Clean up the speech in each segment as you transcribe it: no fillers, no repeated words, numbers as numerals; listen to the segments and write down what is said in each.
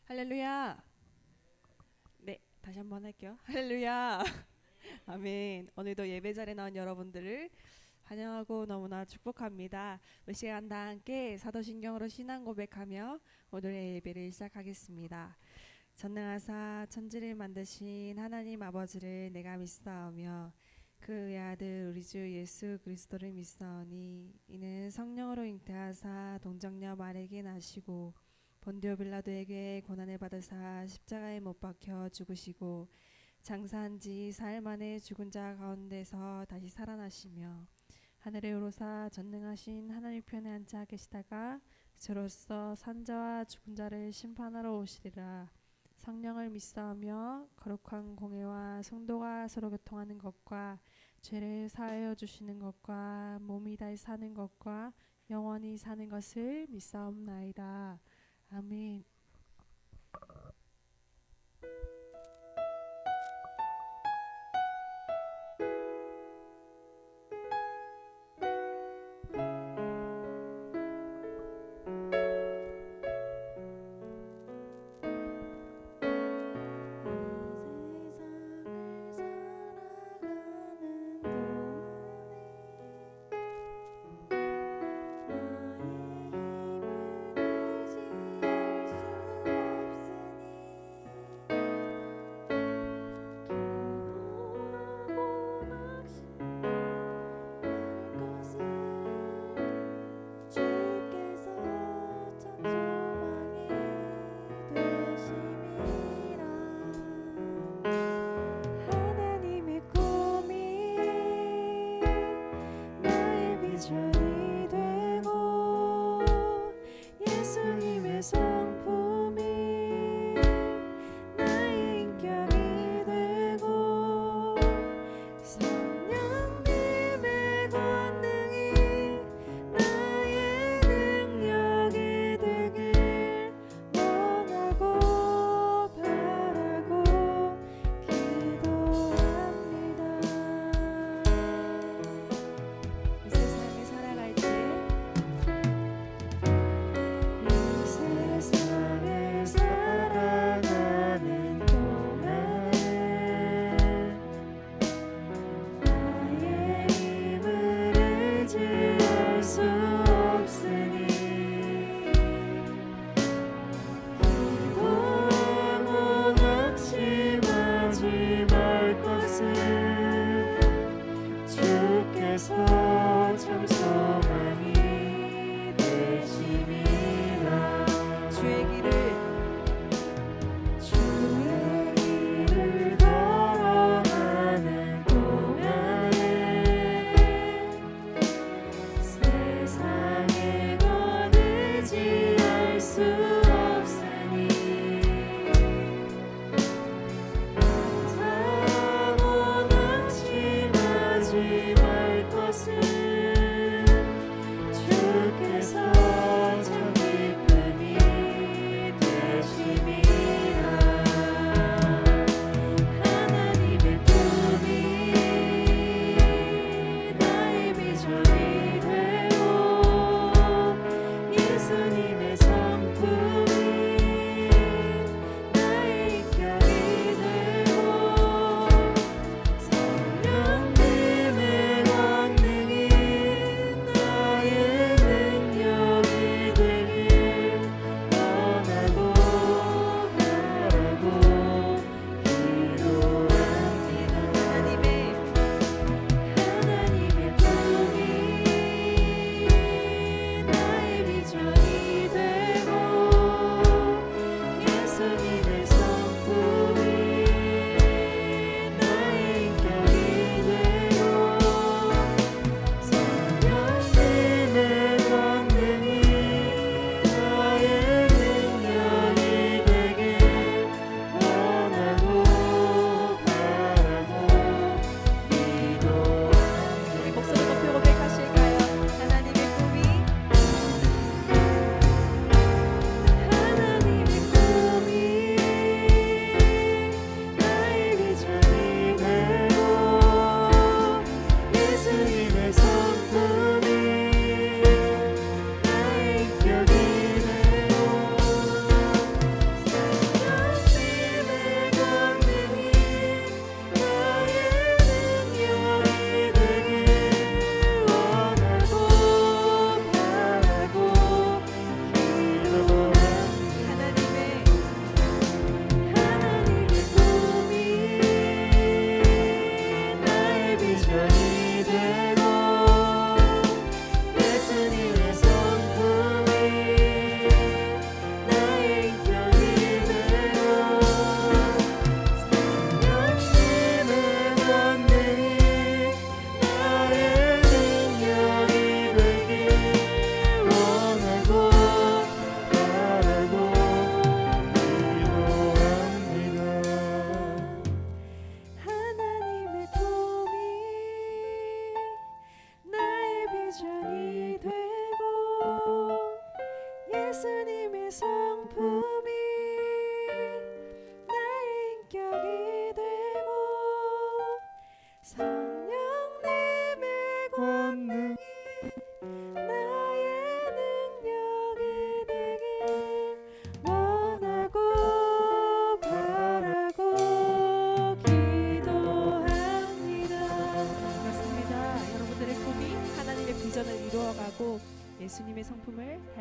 할렐루야. 네, 다시 한번 할게요. 할렐루야. 아멘. 오늘도 예배 자리에 나온 여러분들을 환영하고 너무나 축복합니다. 우리 시간 다 함께 사도신경으로 신앙 고백하며 오늘의 예배를 시작하겠습니다. 전능하사 천지를 만드신 하나님 아버지를 내가 믿사오며 그 외아들 우리 주 예수 그리스도를 믿사오니 이는 성령으로 잉태하사 동정녀 마리아에게 나시고 본디오 빌라도에게 고난을 받으사 십자가에 못 박혀 죽으시고 장사한 지 사흘 만에 죽은 자 가운데서 다시 살아나시며 하늘에 오르사 전능하신 하나님 편에 앉아 계시다가 저로서 산자와 죽은 자를 심판하러 오시리라. 성령을 믿사오며 거룩한 공회와 성도가 서로 교통하는 것과 죄를 사하여 주시는 것과 몸이 다시 사는 것과 영원히 사는 것을 믿사옵나이다. 아멘.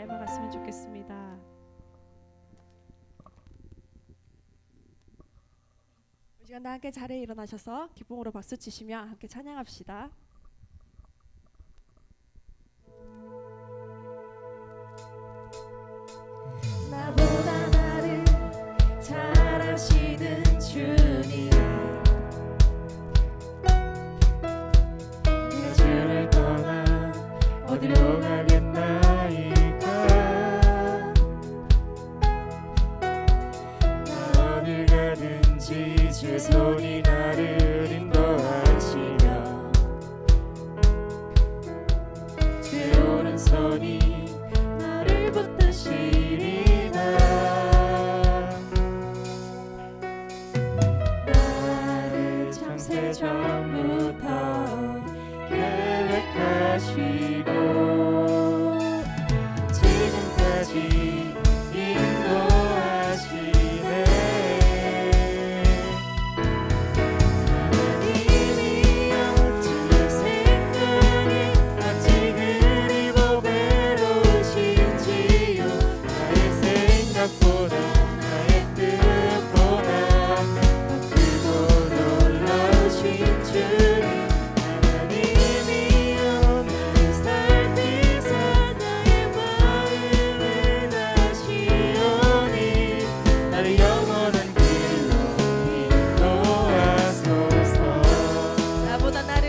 닮아갔으면 좋겠습니다. 이 시간 다 함께 자리에 일어나셔서 기쁨으로 박수 치시며 함께 찬양합시다. 나보다 나를 잘 아시는 주님, 내가 주를 떠나 어디로 가겠나이까. 나 어딜 가든지 주 손이 나를 인도하시며 주의 오른손이 나를 붙드시리다. 나를 창세 전부터 계획하시고 지금까지 인도하시네. 하나님이여 주의 생각이 어찌 그리 보배로우신지요. 나의 생각보다 나의 뜻보다 더 크고 놀라우신 주님. 하나님이여 나를 살피사 나의 마음을 다시오니 나를 영원한 길로 인도하소서. 나보다 나를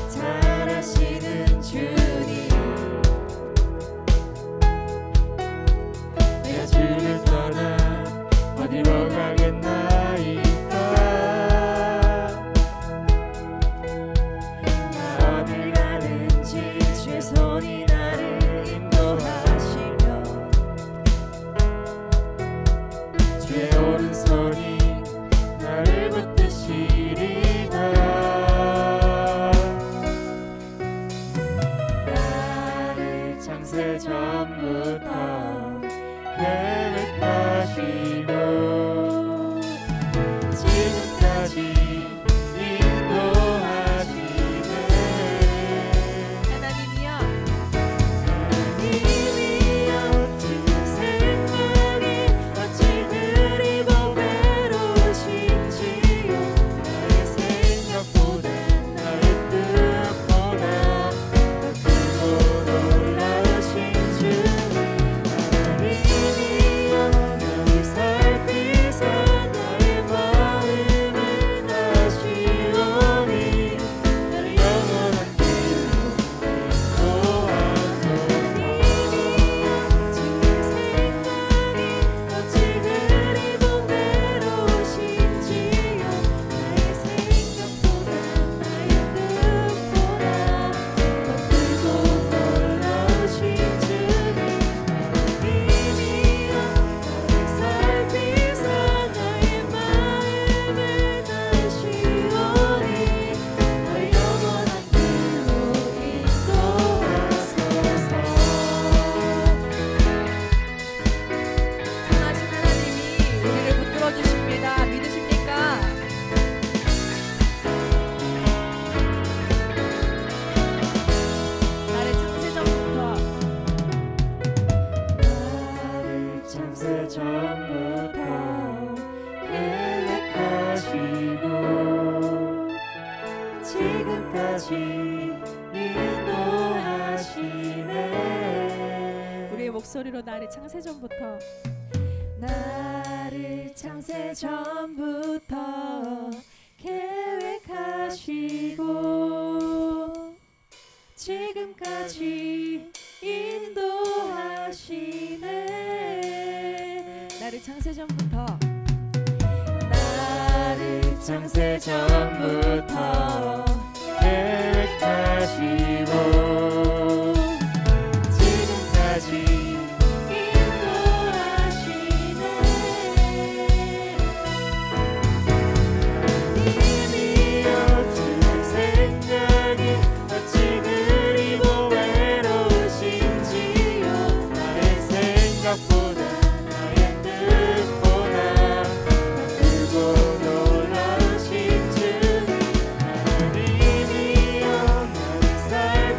잘 아시는 주님, 내가 주를 떠나 어디로 가겠나이까. 나 어딜 가든지 주의 손이 나를 인도하시며 주의 오른손이 나를 붙드시리다. 나를 창세 전부터 계획하시고 지금까지 인도하시네. 하나님이여 하나님이여 주의 생각이 어찌 그리 보배로우신지요. 나의 생각보다 나의 뜻보다 더 크고 놀라우신 주님. 하나님이여 나를 살피사 나의 마음을 다시오니 나를 영원한 길로 인도하소서. 주의 생각이 어찌 그리 보배로우신지요. 나의 생각보다 나의 뜻보다 더 크고 놀라우신 주님. 하나님이여 나를 살피사 나의 마음을 다시오니 나를 영원한 길로 인도하소서. 선하신 하나님이 우리를 붙들어 주십니다. 믿으십니까? 나를 창세 전부터 나를 창세 전부터 계획하시고 지금까지 인도하시네. 우리의 목소리로 나를 창세 전부터 나를 창세 전부터 계획하시고 지금까지 인도하시네. 나를 창세 전부터 나를 창세 전부터 계획하시고 지금까지 인도하시네. 하나님이여 주의 생각이 어찌 그리 보배로우신지요. 나의 생각보다 나의 뜻보다 더 크고 놀라우신 주님. 하나님이여 나를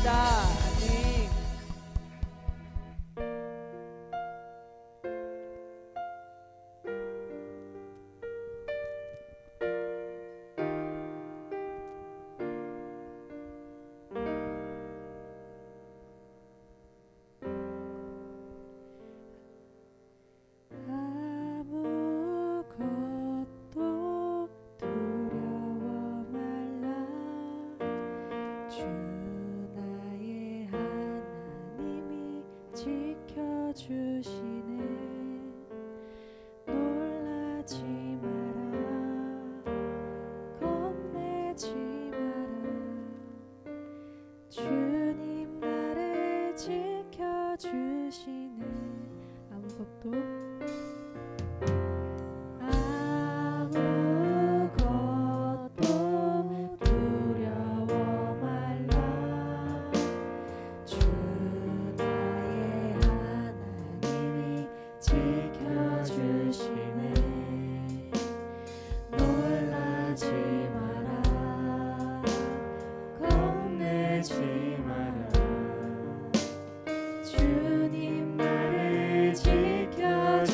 감사합니다. 아멘. 아무것도 두려워 말라. 주 나의 하나님이 지켜주시네. 놀라지 마라. 겁내지 마라. 주님 나를 지켜주시네. 아무것도 두려워 말라. 주 나의 하나님이 지켜주시네. 놀라지 마라. 겁내지 마라. 주님 나를 지켜주시네.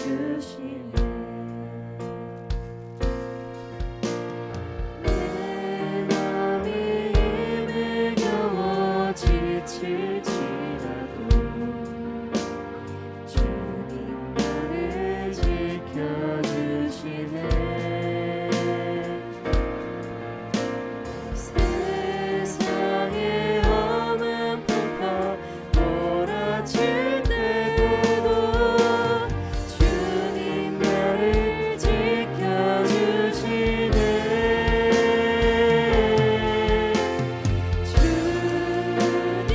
내 맘이 힘에 겨워 지칠지라도 주님 나를 지켜주시네. 세상의 엄한 풍파 몰아칠 때에도 주님 나를 지켜주시네. 주님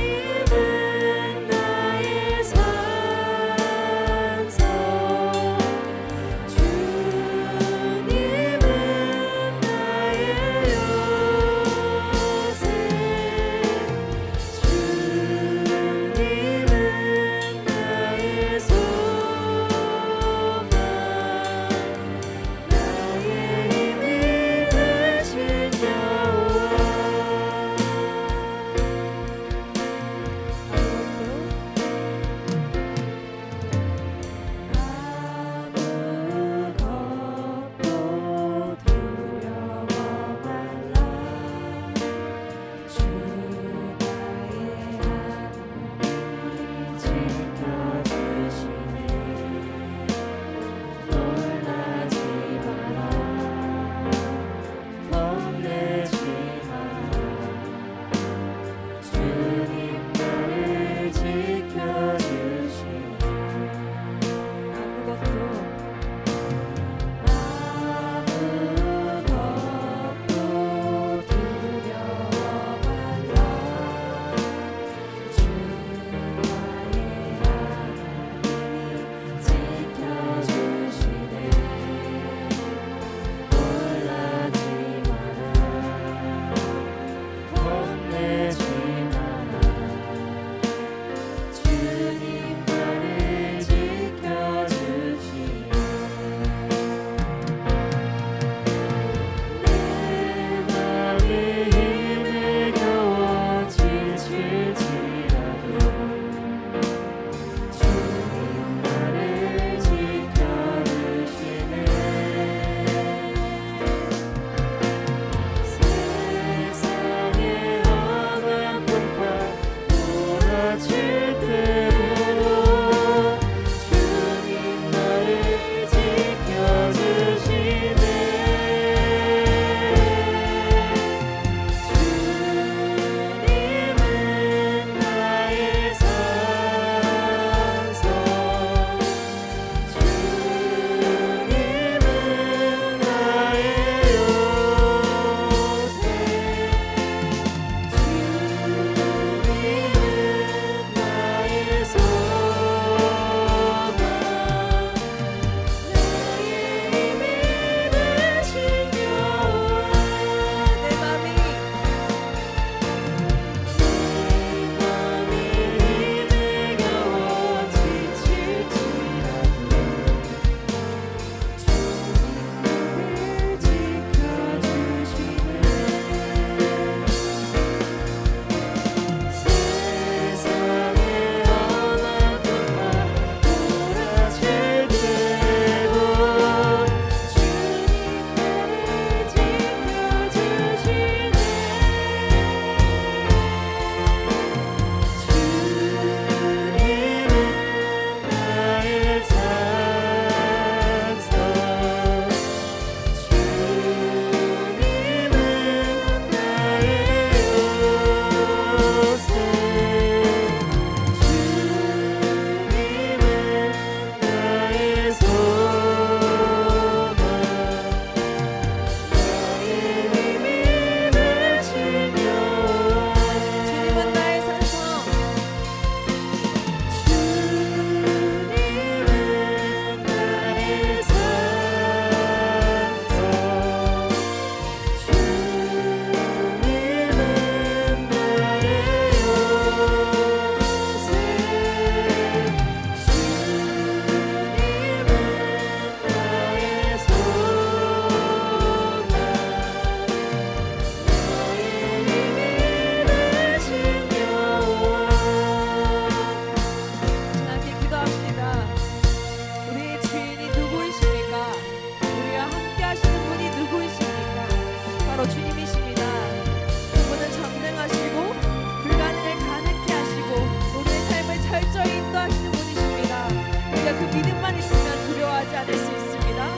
받을 수 있습니다.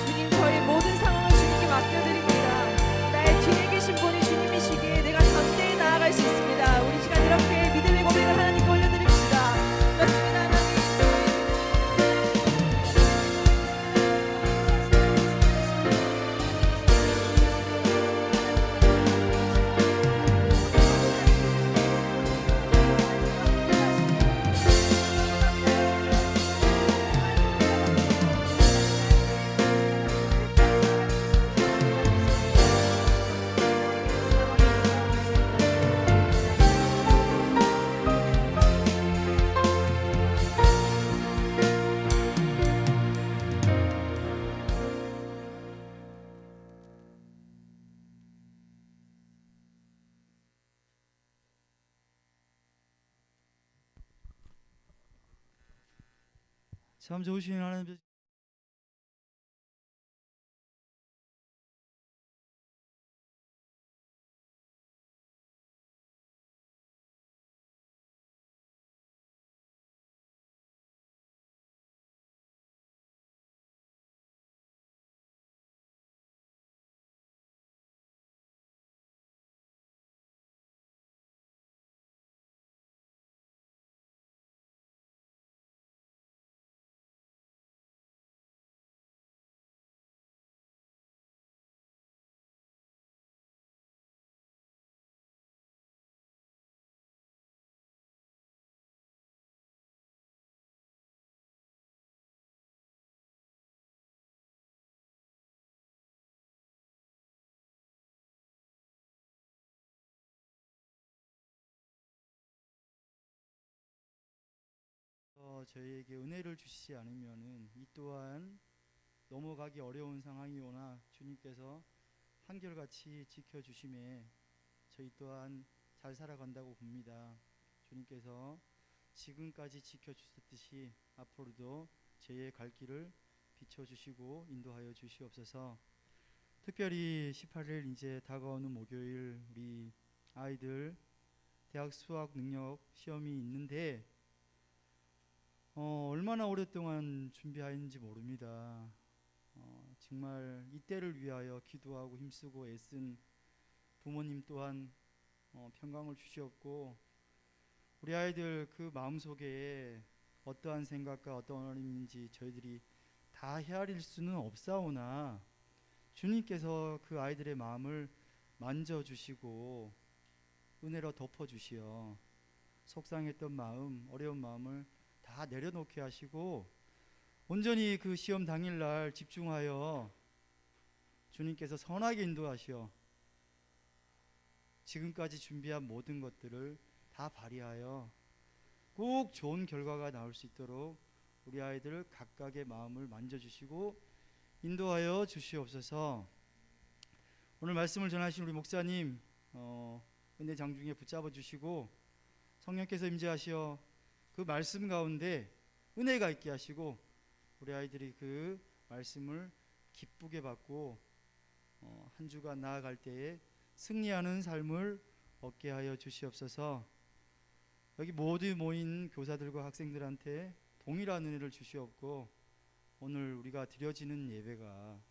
주님, 저희 모든 상황을 주님께 맡겨드립니다. 나의 뒤에 계신 분이 주님이시기에 내가 담대히 나아갈 수 있습니다. 우리 시간 이렇게 믿음의 고백을 하나님께 올려드립시다. 그렇습니다. 하나님. 참 좋으신 하나님, 저희에게 은혜를 주시지 않으면은 이 또한 넘어가기 어려운 상황이오나 주님께서 한결같이 지켜주심에 저희 또한 잘 살아간다고 봅니다. 주님께서 지금까지 지켜주셨듯이 앞으로도 저희의 갈 길을 비춰주시고 인도하여 주시옵소서. 특별히 18일 이제 다가오는 목요일 우리 아이들 대학 수학 능력 시험이 있는데 얼마나 오랫동안 준비하였는지 모릅니다. 정말 이때를 위하여 기도하고 힘쓰고 애쓴 부모님 또한 평강을 주시옵고 우리 아이들 그 마음속에 어떠한 생각과 어떤 어려움인지 저희들이 다 헤아릴 수는 없사오나 주님께서 그 아이들의 마음을 만져주시고 은혜로 덮어주시어 속상했던 마음, 어려운 마음을 다 내려놓게 하시고 온전히 그 시험 당일날 집중하여 주님께서 선하게 인도하시어 지금까지 준비한 모든 것들을 다 발휘하여 꼭 좋은 결과가 나올 수 있도록 우리 아이들 각각의 마음을 만져주시고 인도하여 주시옵소서. 오늘 말씀을 전하신 우리 목사님 은혜 장중에 붙잡아 주시고 성령께서 임재하시어 그 말씀 가운데 은혜가 있게 하시고 우리 아이들이 그 말씀을 기쁘게 받고 한 주간 나아갈 때에 승리하는 삶을 얻게 하여 주시옵소서. 여기 모두 모인 교사들과 학생들한테 동일한 은혜를 주시옵고 오늘 우리가 드려지는 예배가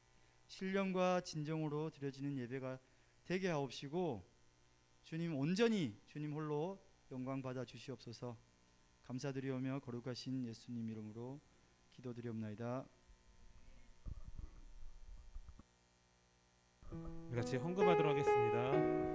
신령과 진정으로 드려지는 예배가 되게 하옵시고 주님 온전히 주님 홀로 영광 받아 주시옵소서. 감사드리오며 거룩하신 예수님 이름으로 기도드리옵나이다. 우리 같이 헌금하도록 하겠습니다.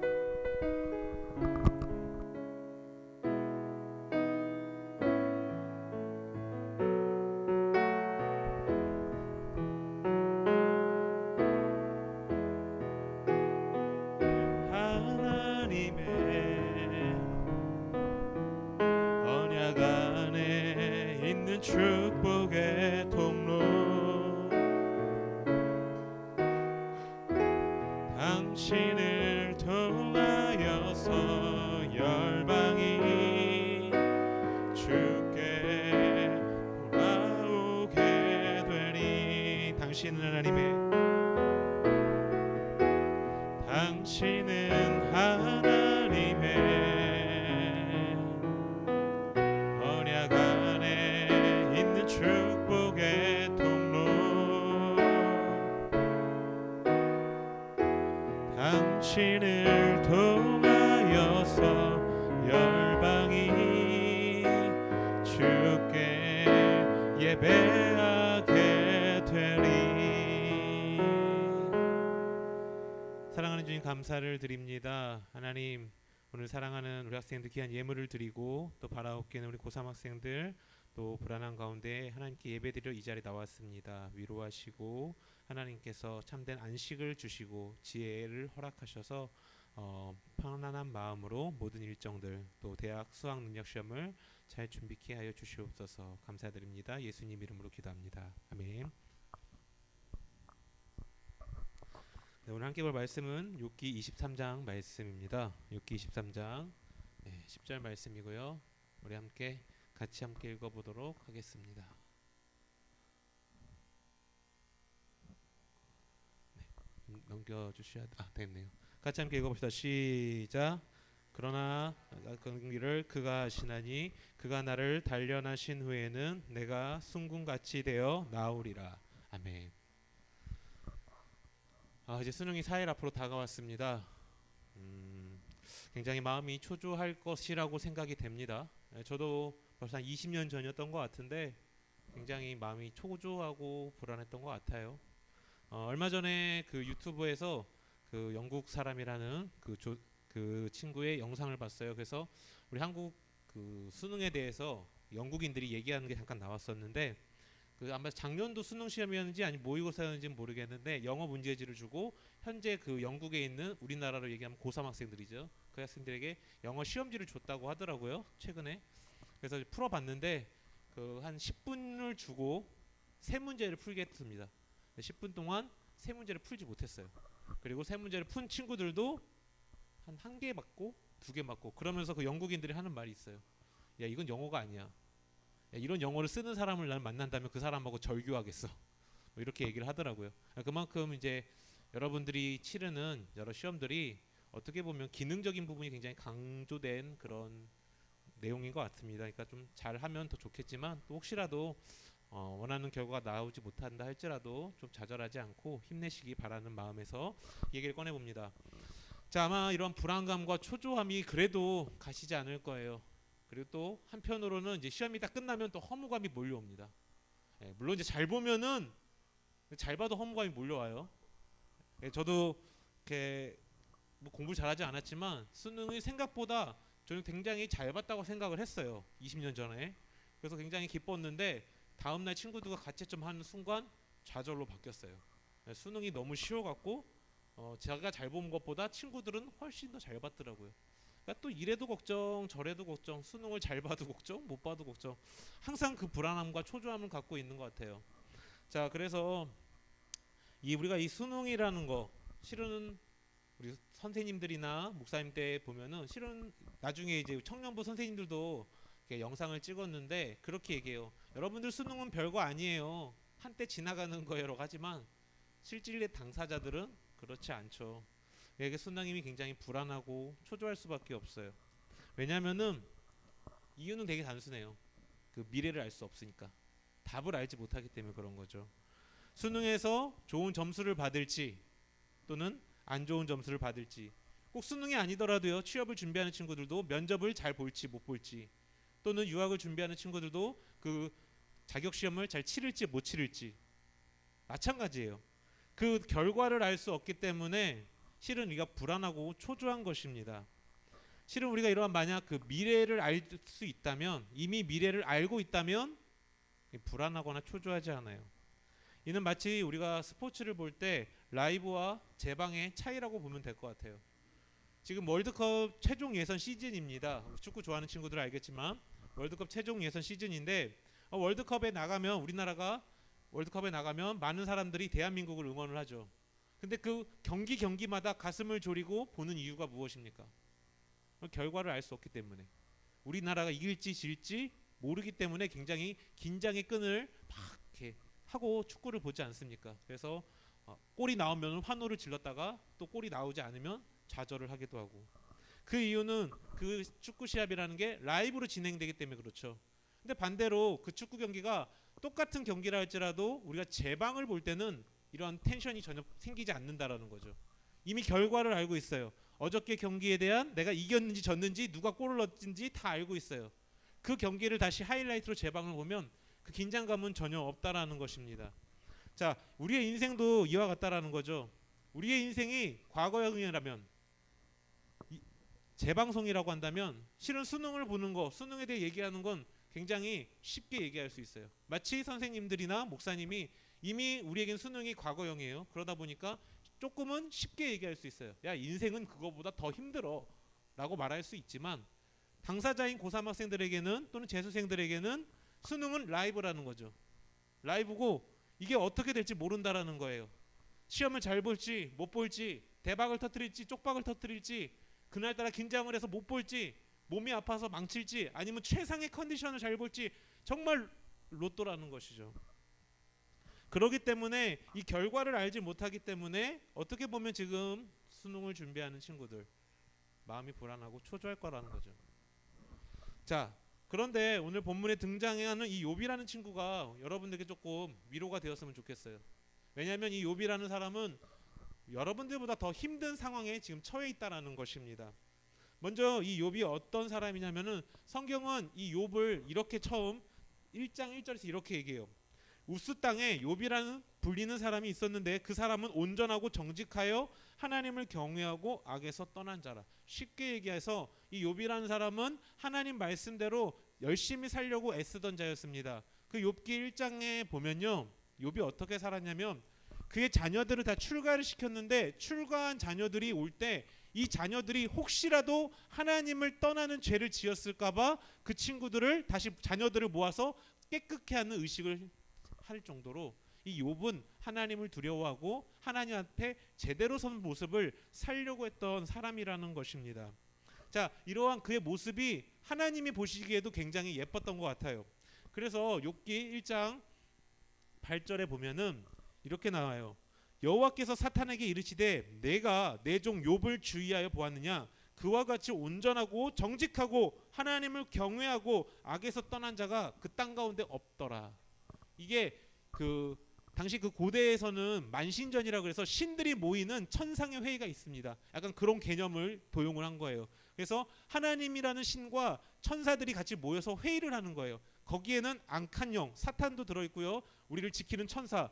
축복의 통로 당신을 통하여서 열방이 주께 돌아오게 되리. 당신은 하나님의 언약 안에 있는 축복의 통로 예배하게 되리. 사랑하는 주님 감사를 드립니다. 하나님, 오늘 사랑하는 우리 학생들 귀한 예물을 드리고 또 바라옵기는 우리 고3 학생들 또 불안한 가운데 하나님께 예배드려 이 자리에 나왔습니다. 위로하시고 하나님께서 참된 안식을 주시고 지혜를 허락하셔서 편안한 마음으로 모든 일정들 또 대학 수학 능력 시험을 잘 준비케 하여 주시옵소서. 감사드립니다. 예수님 이름으로 기도합니다. 아멘. 네, 오늘 함께 볼 말씀은 욥기 23장 말씀입니다. 욥기 23장 10절 말씀이고요. 우리 같이 함께 읽어보도록 하겠습니다. 넘겨주셔야 되겠네요. 같이 함께 읽어봅시다. 시작. 그러나 경기를 그가 하시나니 그가 나를 단련하신 후에는 내가 순금같이 되어 나오리라. 아멘. 이제 수능이 4일 앞으로 다가왔습니다. 굉장히 마음이 초조할 것이라고 생각이 됩니다. 저도 벌써 한 20년 전이었던 것 같은데 굉장히 마음이 초조하고 불안했던 것 같아요. 얼마 전에 그 유튜브에서 그 영국 사람이라는 그 친구의 영상을 봤어요. 그래서 우리 한국 그 수능에 대해서 영국인들이 얘기하는 게 잠깐 나왔었는데 그 아마 작년도 수능 시험이었는지 아니 모의고사였는지는 모르겠는데 영어 문제지를 주고 현재 그 영국에 있는 우리나라로 얘기하면 고3 학생들이죠. 그 학생들에게 영어 시험지를 줬다고 하더라고요. 최근에. 그래서 풀어봤는데 그 한 10분을 주고 3문제를 풀게 했습니다. 10분 동안 3문제를 풀지 못했어요. 그리고 3문제를 푼 친구들도 한 1개 맞고 2개 맞고 그러면서 그 영국인들이 하는 말이 있어요. 야, 이건 영어가 아니야. 야, 이런 영어를 쓰는 사람을 난 만난다면 그 사람하고 절교하겠어. 뭐 이렇게 얘기를 하더라고요. 그만큼 이제 여러분들이 치르는 여러 시험들이 어떻게 보면 기능적인 부분이 굉장히 강조된 그런 내용인 것 같습니다. 그러니까 좀 잘하면 더 좋겠지만 또 혹시라도 원하는 결과가 나오지 못한다 할지라도 좀 좌절하지 않고 힘내시기 바라는 마음에서 얘기를 꺼내봅니다. 자, 아마 이런 불안감과 초조함이 그래도 가시지 않을 거예요. 그리고 또 한편으로는 이제 시험이 딱 끝나면 또 허무감이 몰려옵니다. 물론 이제 잘 보면은 잘 봐도 허무감이 몰려와요. 저도 이렇게 뭐 공부를 잘하지 않았지만 수능이 생각보다 저는 굉장히 잘 봤다고 생각을 했어요. 20년 전에. 그래서 굉장히 기뻤는데 다음날 친구들과 가채점 하는 순간 좌절로 바뀌었어요. 수능이 너무 쉬워갖고 제가 잘 본 것보다 친구들은 훨씬 더 잘 봤더라고요. 그러니까 또 이래도 걱정 저래도 걱정 수능을 잘 봐도 걱정 못 봐도 걱정 항상 그 불안함과 초조함을 갖고 있는 것 같아요. 자, 그래서 우리가 이 수능이라는 거 실은 우리 선생님들이나 목사님 때 보면은 실은 나중에 이제 청년부 선생님들도 이렇게 영상을 찍었는데 그렇게 얘기해요. 여러분들 수능은 별거 아니에요. 한때 지나가는 거예요. 하지만 실질의 당사자들은 그렇지 않죠. 이게 수능이 굉장히 불안하고 초조할 수밖에 없어요. 왜냐하면은 이유는 되게 단순해요. 그 미래를 알 수 없으니까. 답을 알지 못하기 때문에 그런 거죠. 수능에서 좋은 점수를 받을지 또는 안 좋은 점수를 받을지 꼭 수능이 아니더라도요. 취업을 준비하는 친구들도 면접을 잘 볼지 못 볼지 또는 유학을 준비하는 친구들도 그 자격시험을 잘 치를지 못 치를지 마찬가지예요. 그 결과를 알 수 없기 때문에 실은 우리가 불안하고 초조한 것입니다. 실은 우리가 이러한 만약 그 미래를 알 수 있다면 이미 미래를 알고 있다면 불안하거나 초조하지 않아요. 이는 마치 우리가 스포츠를 볼 때 라이브와 재방의 차이라고 보면 될 것 같아요. 지금 월드컵 최종 예선 시즌입니다. 축구 좋아하는 친구들은 알겠지만 월드컵 최종 예선 시즌인데 월드컵에 나가면 우리나라가 월드컵에 나가면 많은 사람들이 대한민국을 응원을 하죠. 근데 그 경기마다 가슴을 졸이고 보는 이유가 무엇입니까? 결과를 알 수 없기 때문에 우리나라가 이길지 질지 모르기 때문에 굉장히 긴장의 끈을 막 이렇게 하고 축구를 보지 않습니까? 그래서 골이 나오면 환호를 질렀다가 또 골이 나오지 않으면 좌절을 하기도 하고 그 이유는 그 축구 시합이라는 게 라이브로 진행되기 때문에 그렇죠. 근데 반대로 그 축구 경기가 똑같은 경기라 할지라도 우리가 재방을 볼 때는 이런 텐션이 전혀 생기지 않는다라는 거죠. 이미 결과를 알고 있어요. 어저께 경기에 대한 내가 이겼는지 졌는지 누가 골을 넣었는지 다 알고 있어요. 그 경기를 다시 하이라이트로 재방을 보면 그 긴장감은 전혀 없다라는 것입니다. 자, 우리의 인생도 이와 같다라는 거죠. 우리의 인생이 과거형이라면, 재방송이라고 한다면 실은 수능을 보는 거, 수능에 대해 얘기하는 건 굉장히 쉽게 얘기할 수 있어요. 마치 선생님들이나 목사님이 이미 우리에겐 수능이 과거형이에요. 그러다 보니까 조금은 쉽게 얘기할 수 있어요. 야, 인생은 그거보다 더 힘들어 라고 말할 수 있지만, 당사자인 고3 학생들에게는 또는 재수생들에게는 수능은 라이브라는 거죠. 라이브고 이게 어떻게 될지 모른다라는 거예요. 시험을 잘 볼지 못 볼지, 대박을 터뜨릴지 쪽박을 터뜨릴지, 그날따라 긴장을 해서 못 볼지, 몸이 아파서 망칠지, 아니면 최상의 컨디션을 잘 볼지, 정말 로또라는 것이죠. 그렇기 때문에 이 결과를 알지 못하기 때문에 어떻게 보면 지금 수능을 준비하는 친구들 마음이 불안하고 초조할 거라는 거죠. 자, 그런데 오늘 본문에 등장하는 이 욥이라는 친구가 여러분들에게 조금 위로가 되었으면 좋겠어요. 왜냐하면 이 욥이라는 사람은 여러분들보다 더 힘든 상황에 지금 처해 있다라는 것입니다. 먼저 이 욥이 어떤 사람이냐면은, 성경은 이 욥을 이렇게 처음 1장 1절에서 이렇게 얘기해요. 우스 땅에 욥이라는 불리는 사람이 있었는데 그 사람은 온전하고 정직하여 하나님을 경외하고 악에서 떠난 자라. 쉽게 얘기해서 이 욥이라는 사람은 하나님 말씀대로 열심히 살려고 애쓰던 자였습니다. 그 욥기 1장에 보면요, 욥이 어떻게 살았냐면, 그의 자녀들을 다 출가를 시켰는데 출가한 자녀들이 올 때 이 자녀들이 혹시라도 하나님을 떠나는 죄를 지었을까봐 그 친구들을 다시 자녀들을 모아서 깨끗게 하는 의식을 할 정도로 이 욥은 하나님을 두려워하고 하나님 앞에 제대로 선 모습을 살려고 했던 사람이라는 것입니다. 자, 이러한 그의 모습이 하나님이 보시기에도 굉장히 예뻤던 것 같아요. 그래서 욥기 1장 8절에 보면은 이렇게 나와요. 여호와께서 사탄에게 이르시되 내가 내 종 욥을 주의하여 보았느냐, 그와 같이 온전하고 정직하고 하나님을 경외하고 악에서 떠난 자가 그 땅 가운데 없더라. 이게 그 당시 그 고대에서는 만신전이라고 해서 신들이 모이는 천상의 회의가 있습니다. 약간 그런 개념을 도용을 한 거예요. 그래서 하나님이라는 신과 천사들이 같이 모여서 회의를 하는 거예요. 거기에는 악한 사탄도 들어있고요, 우리를 지키는 천사,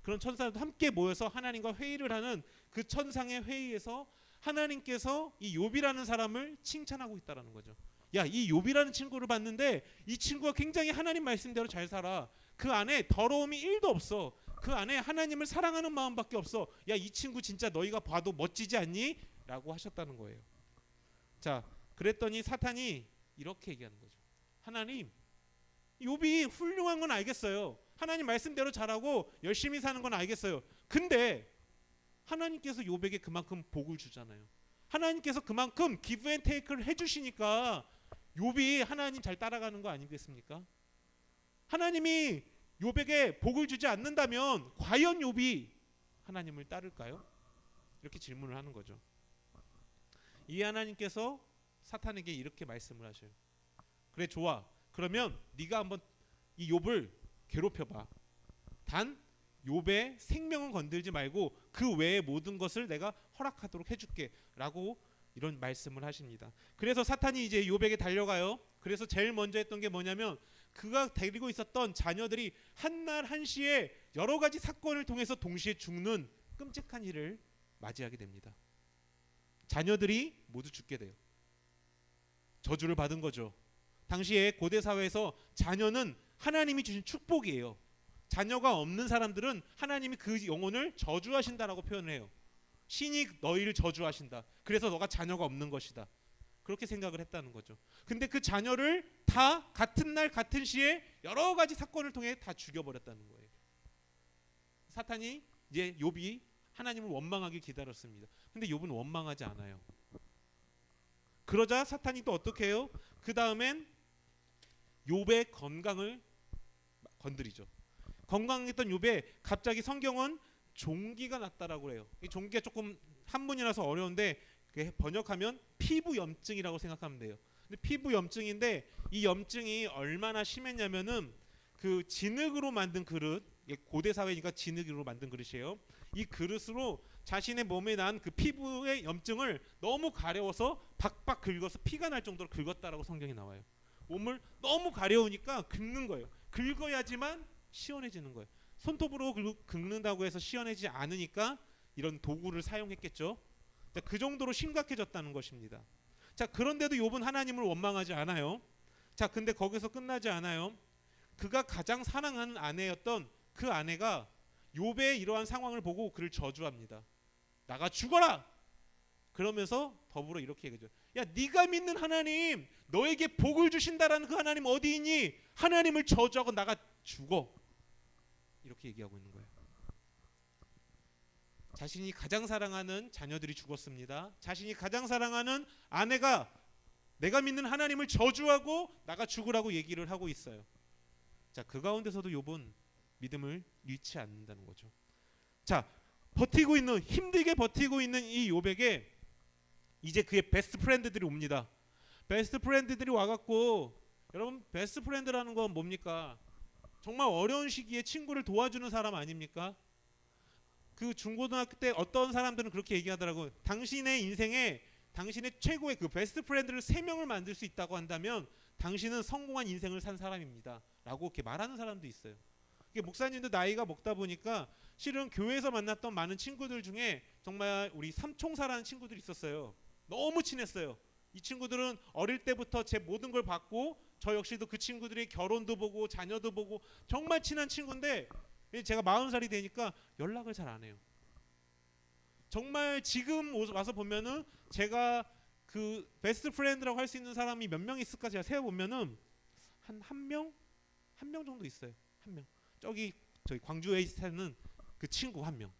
그런 천사들도 함께 모여서 하나님과 회의를 하는 그 천상의 회의에서 하나님께서 이 욥이라는 사람을 칭찬하고 있다라는 거죠. 야, 이 욥이라는 친구를 봤는데 이 친구가 굉장히 하나님 말씀대로 잘 살아. 그 안에 더러움이 1도 없어. 그 안에 하나님을 사랑하는 마음밖에 없어. 야, 이 친구 진짜 너희가 봐도 멋지지 않니? 라고 하셨다는 거예요. 자, 그랬더니 사탄이 이렇게 얘기하는 거죠. 하나님, 욥이 훌륭한 건 알겠어요. 하나님 말씀대로 잘하고 열심히 사는 건 알겠어요. 근데 하나님께서 욥에게 그만큼 복을 주잖아요. 하나님께서 그만큼 기브 앤 테이크를 해주시니까 욥이 하나님 잘 따라가는 거 아니겠습니까? 하나님이 욥에게 복을 주지 않는다면 과연 욥이 하나님을 따를까요? 이렇게 질문을 하는 거죠. 이 하나님께서 사탄에게 이렇게 말씀을 하셔요. 그래, 좋아. 그러면 네가 한번 이 욥을 괴롭혀봐. 단 욥의 생명은 건들지 말고 그 외의 모든 것을 내가 허락하도록 해줄게 라고 이런 말씀을 하십니다. 그래서 사탄이 이제 욥에게 달려가요. 그래서 제일 먼저 했던 게 뭐냐면, 그가 데리고 있었던 자녀들이 한날 한시에 여러 가지 사건을 통해서 동시에 죽는 끔찍한 일을 맞이하게 됩니다. 자녀들이 모두 죽게 돼요. 저주를 받은 거죠. 당시에 고대 사회에서 자녀는 하나님이 주신 축복이에요. 자녀가 없는 사람들은 하나님이 그 영혼을 저주하신다라고 표현을 해요. 신이 너희를 저주하신다. 그래서 너가 자녀가 없는 것이다. 그렇게 생각을 했다는 거죠. 근데 그 자녀를 다 같은 날 같은 시에 여러 가지 사건을 통해 다 죽여버렸다는 거예요. 사탄이 이제 욥이 하나님을 원망하길 기다렸습니다. 근데 욥은 원망하지 않아요. 그러자 사탄이 또 어떻게 해요? 그 다음엔 욥의 건강을 건드리죠. 건강했던 욥에 갑자기 성경은 종기가 났다라고 해요. 이 종기가 조금 한문이라서 어려운데 번역하면 피부 염증이라고 생각하면 돼요. 근데 피부 염증인데 이 염증이 얼마나 심했냐면은 그 진흙으로 만든 그릇, 고대 사회니까 진흙으로 만든 그릇이에요. 이 그릇으로 자신의 몸에 난 그 피부의 염증을 너무 가려워서 박박 긁어서 피가 날 정도로 긁었다라고 성경이 나와요. 몸을 너무 가려우니까 긁는 거예요. 긁어야지만 시원해지는 거예요. 손톱으로 긁는다고 해서 시원해지지 않으니까 이런 도구를 사용했겠죠. 자, 그 정도로 심각해졌다는 것입니다. 자, 그런데도 욥은 하나님을 원망하지 않아요. 자, 근데 거기서 끝나지 않아요. 그가 가장 사랑하는 아내였던 그 아내가 욥의 이러한 상황을 보고 그를 저주합니다. 나가 죽어라. 그러면서 더불어 이렇게 얘기해요. 야, 네가 믿는 하나님, 너에게 복을 주신다라는 그 하나님 어디 있니? 하나님을 저주하고 나가 죽어. 이렇게 얘기하고 있는 거예요. 자신이 가장 사랑하는 자녀들이 죽었습니다. 자신이 가장 사랑하는 아내가 내가 믿는 하나님을 저주하고 나가 죽으라고 얘기를 하고 있어요. 자, 그 가운데서도 욥은 믿음을 잃지 않는다는 거죠. 자, 버티고 있는, 힘들게 버티고 있는 이 욥에게 이제 그의 베스트 프렌드들이 옵니다. 베스트 프렌드들이 와갖고, 여러분 베스트 프렌드라는 건 뭡니까? 정말 어려운 시기에 친구를 도와주는 사람 아닙니까? 그 중고등학교 때 어떤 사람들은 그렇게 얘기하더라고요. 당신의 인생에 당신의 최고의 그 베스트 프렌드를 3명을 만들 수 있다고 한다면 당신은 성공한 인생을 산 사람입니다 라고 이렇게 말하는 사람도 있어요. 목사님도 나이가 먹다 보니까 실은 교회에서 만났던 많은 친구들 중에 정말 우리 삼총사라는 친구들이 있었어요. 너무 친했어요. 이 친구들은 어릴 때부터 제 모든 걸 받고 저 역시도 그 친구들의 결혼도 보고 자녀도 보고 정말 친한 친구인데 제가 40살이 되니까 연락을 잘 안 해요. 정말 지금 와서 보면은 제가 그 베스트 프렌드라고 할 수 있는 사람이 몇 명 있을까 제가 세어보면은 한 명 정도 있어요. 한 명. 저기 광주에 사는 그 친구 한 명.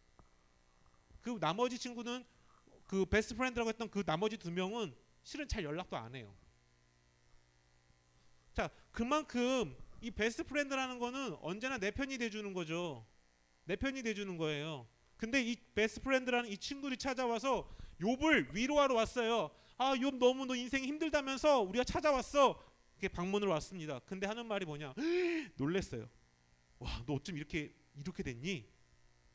그 나머지 친구는 그 베스트 프렌드라고 했던 그 나머지 2명은 실은 잘 연락도 안 해요. 자, 그만큼 이 베스트 프렌드라는 거는 언제나 내 편이 돼주는 거죠. 내 편이 돼주는 거예요. 근데 이 베스트 프렌드라는 이 친구들이 찾아와서 욥을 위로하러 왔어요. 아, 욥 너무 너 인생이 힘들다면서 우리가 찾아왔어. 이렇게 방문으로 왔습니다. 근데 하는 말이 뭐냐? 놀랬어요. 와, 너 어쩜 이렇게 됐니?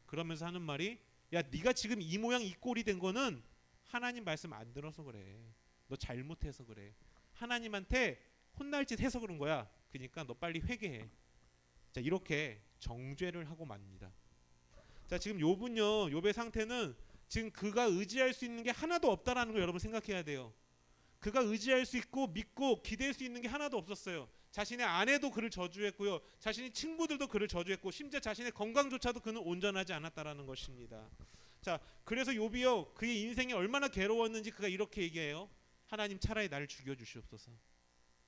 그러면서 하는 말이, 야, 네가 지금 이 모양 이 꼴이 된 거는 하나님 말씀 안 들어서 그래. 너 잘못해서 그래. 하나님한테 혼날 짓 해서 그런 거야. 그러니까 너 빨리 회개해. 자, 이렇게 정죄를 하고 맙니다. 자, 지금 욥은요, 욥의 상태는 지금 그가 의지할 수 있는 게 하나도 없다라는 걸 여러분 생각해야 돼요. 그가 의지할 수 있고 믿고 기댈 수 있는 게 하나도 없었어요. 자신의 아내도 그를 저주했고요. 자신의 친구들도 그를 저주했고 심지어 자신의 건강조차도 그는 온전하지 않았다라는 것입니다. 자, 그래서 욥이요, 그의 인생이 얼마나 괴로웠는지 그가 이렇게 얘기해요. 하나님 차라리 나를 죽여 주시옵소서.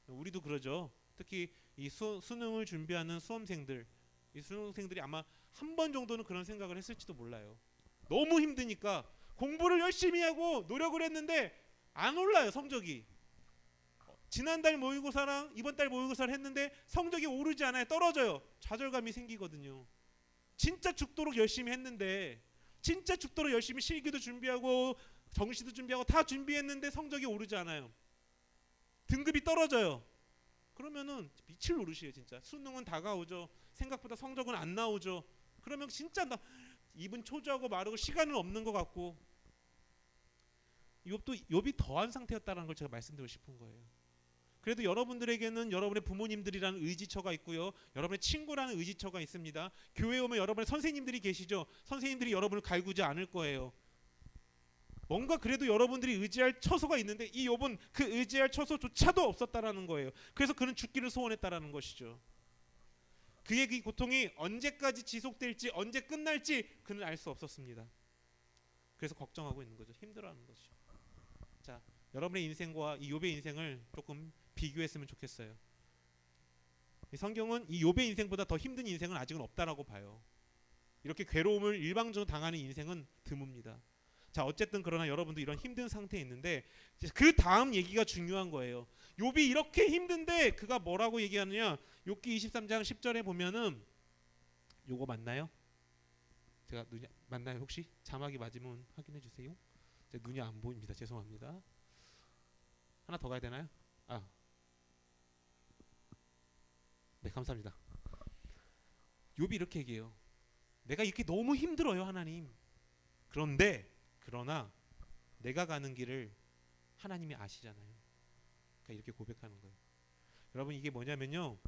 우리도 그러죠. 특히 이 수능을 준비하는 수험생들, 이 수능생들이 아마 한 번 정도는 그런 생각을 했을지도 몰라요. 너무 힘드니까 공부를 열심히 하고 노력을 했는데 안 올라요, 성적이. 지난달 모의고사랑 이번 달 모의고사를 했는데 성적이 오르지 않아요. 떨어져요. 좌절감이 생기거든요. 진짜 죽도록 열심히 했는데, 진짜 죽도록 열심히 실기도 준비하고 정시도 준비하고 다 준비했는데 성적이 오르지 않아요. 등급이 떨어져요. 그러면은 미칠 노릇이에요. 진짜 수능은 다가오죠. 생각보다 성적은 안 나오죠. 그러면 진짜 입은 초조하고 마르고 시간은 없는 것 같고, 욥이 더한 상태였다는 걸 제가 말씀드리고 싶은 거예요. 그래도 여러분들에게는 여러분의 부모님들이라는 의지처가 있고요, 여러분의 친구라는 의지처가 있습니다. 교회에 오면 여러분의 선생님들이 계시죠. 선생님들이 여러분을 갈구지 않을 거예요. 뭔가 그래도 여러분들이 의지할 처소가 있는데 이 욥은 그 의지할 처소조차도 없었다라는 거예요. 그래서 그는 죽기를 소원했다라는 것이죠. 그의 그 고통이 언제까지 지속될지 언제 끝날지 그는 알 수 없었습니다. 그래서 걱정하고 있는 거죠. 힘들어하는 거죠. 자, 여러분의 인생과 이 욥의 인생을 조금 비교했으면 좋겠어요. 이 성경은 이 욥의 인생보다 더 힘든 인생은 아직은 없다라고 봐요. 이렇게 괴로움을 일방적으로 당하는 인생은 드뭅니다. 자, 어쨌든 그러나 여러분도 이런 힘든 상태에 있는데 그 다음 얘기가 중요한 거예요. 욥이 이렇게 힘든데 그가 뭐라고 얘기하느냐? 욥기 23장 10절에 보면은, 요거 맞나요? 제가 눈이 맞나요? 혹시 자막이 맞으면 확인해 주세요. 제 눈이 안 보입니다. 죄송합니다. 하나 더 가야 되나요? 네, 감사합니다. 욥이 이렇게 얘기해요. 내가 이렇게 너무 힘들어요, 하나님. 그러나 내가 가는 길을 하나님이 아시잖아요. 그러니까 이렇게 고백하는 거예요. 여러분, 이게 뭐냐면요,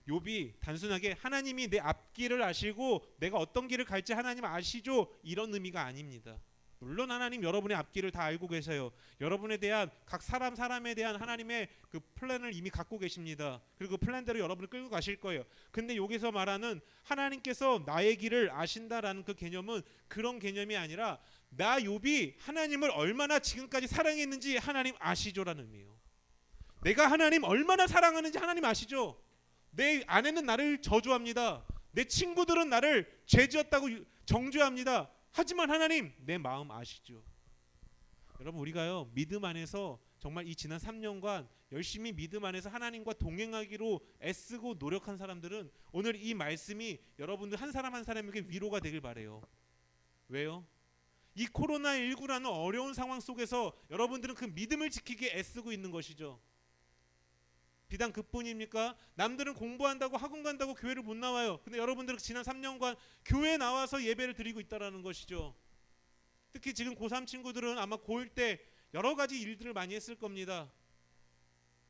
욥이 단순하게 하나님이 내 앞길을 아시고 내가 어떤 길을 갈지 하나님 아시죠, 이런 의미가 아닙니다. 물론 하나님 여러분의 앞길을 다 알고 계세요. 여러분에 대한 각 사람에 대한 하나님의 그 플랜을 이미 갖고 계십니다. 그리고 그 플랜대로 여러분을 끌고 가실 거예요. 근데 여기서 말하는 하나님께서 나의 길을 아신다라는 그 개념은 그런 개념이 아니라 나 욥이 하나님을 얼마나 지금까지 사랑했는지 하나님 아시죠라는 의미예요. 내가 하나님 얼마나 사랑하는지 하나님 아시죠? 내 아내는 나를 저주합니다. 내 친구들은 나를 죄지었다고 정죄합니다. 하지만 하나님 내 마음 아시죠? 여러분, 우리가요 믿음 안에서 정말 이 지난 3년간 열심히 믿음 안에서 하나님과 동행하기로 애쓰고 노력한 사람들은 오늘 이 말씀이 여러분들 한 사람 한 사람에게 위로가 되길 바래요. 왜요? 이 코로나19라는 어려운 상황 속에서 여러분들은 그 믿음을 지키기에 애쓰고 있는 것이죠. 비단 그뿐입니까? 남들은 공부한다고 학원 간다고 교회를 못 나와요. 근데 여러분들은 지난 3년간 교회에 나와서 예배를 드리고 있다라는 것이죠. 특히 지금 고3 친구들은 아마 고1 때 여러 가지 일들을 많이 했을 겁니다.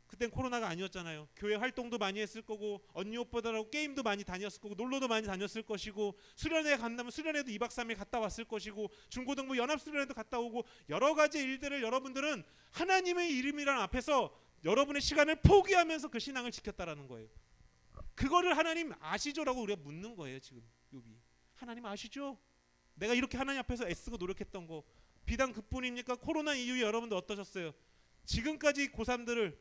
그땐 코로나가 아니었잖아요. 교회 활동도 많이 했을 거고 언니 오빠들하고 게임도 많이 다녔을 거고 놀러도 많이 다녔을 것이고 수련회 간다면 수련회도 2박 3일 갔다 왔을 것이고 중고등부 연합수련회도 갔다 오고 여러 가지 일들을 여러분들은 하나님의 이름이라는 앞에서 여러분의 시간을 포기하면서 그 신앙을 지켰다라는 거예요. 그거를 하나님 아시죠라고 우리가 묻는 거예요. 지금 욥이 하나님 아시죠? 내가 이렇게 하나님 앞에서 애쓰고 노력했던 거 비단 그뿐입니까? 코로나 이후에 여러분들 어떠셨어요? 지금까지 고3들을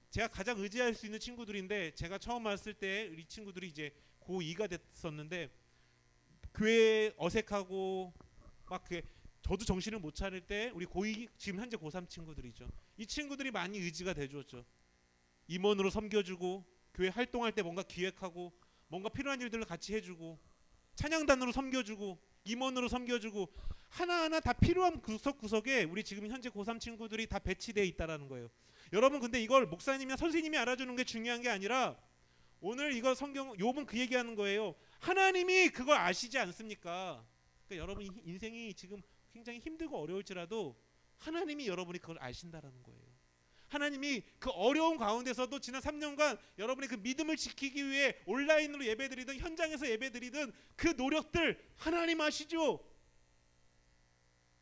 제가 가장 의지할 수 있는 친구들인데 제가 처음 왔을 때 이 친구들이 이제 고2가 됐었는데 교회 어색하고 막 그 저도 정신을 못 차릴 때 우리 고2 지금 현재 고3 친구들이죠. 이 친구들이 많이 의지가 돼줬죠. 임원으로 섬겨주고 교회 활동할 때 뭔가 기획하고 뭔가 필요한 일들을 같이 해주고 찬양단으로 섬겨주고 임원으로 섬겨주고 하나하나 다 필요한 구석구석에 우리 지금 현재 고3 친구들이 다 배치되어 있다라는 거예요. 여러분, 근데 이걸 목사님이나 선생님이 알아주는 게 중요한 게 아니라 오늘 이거 성경 욥은 그 얘기하는 거예요. 하나님이 그걸 아시지 않습니까? 그러니까 여러분 인생이 지금 굉장히 힘들고 어려울지라도 하나님이 여러분이 그걸 아신다라는 거예요. 하나님이 그 어려운 가운데서도 지난 3년간 여러분의 그 믿음을 지키기 위해 온라인으로 예배드리든 현장에서 예배드리든 그 노력들 하나님 아시죠?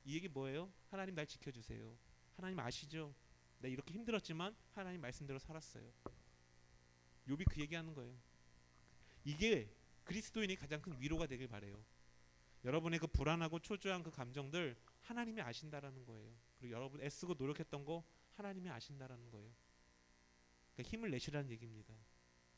이 얘기 뭐예요? 하나님 날 지켜주세요. 하나님 아시죠? 내가 이렇게 힘들었지만 하나님 말씀대로 살았어요. 욥이 그 얘기하는 거예요. 이게 그리스도인이 가장 큰 위로가 되길 바래요. 여러분의 그 불안하고 초조한 그 감정들 하나님이 아신다라는 거예요. 그리고 여러분 애쓰고 노력했던 거 하나님이 아신다라는 거예요. 그러니까 힘을 내시라는 얘기입니다.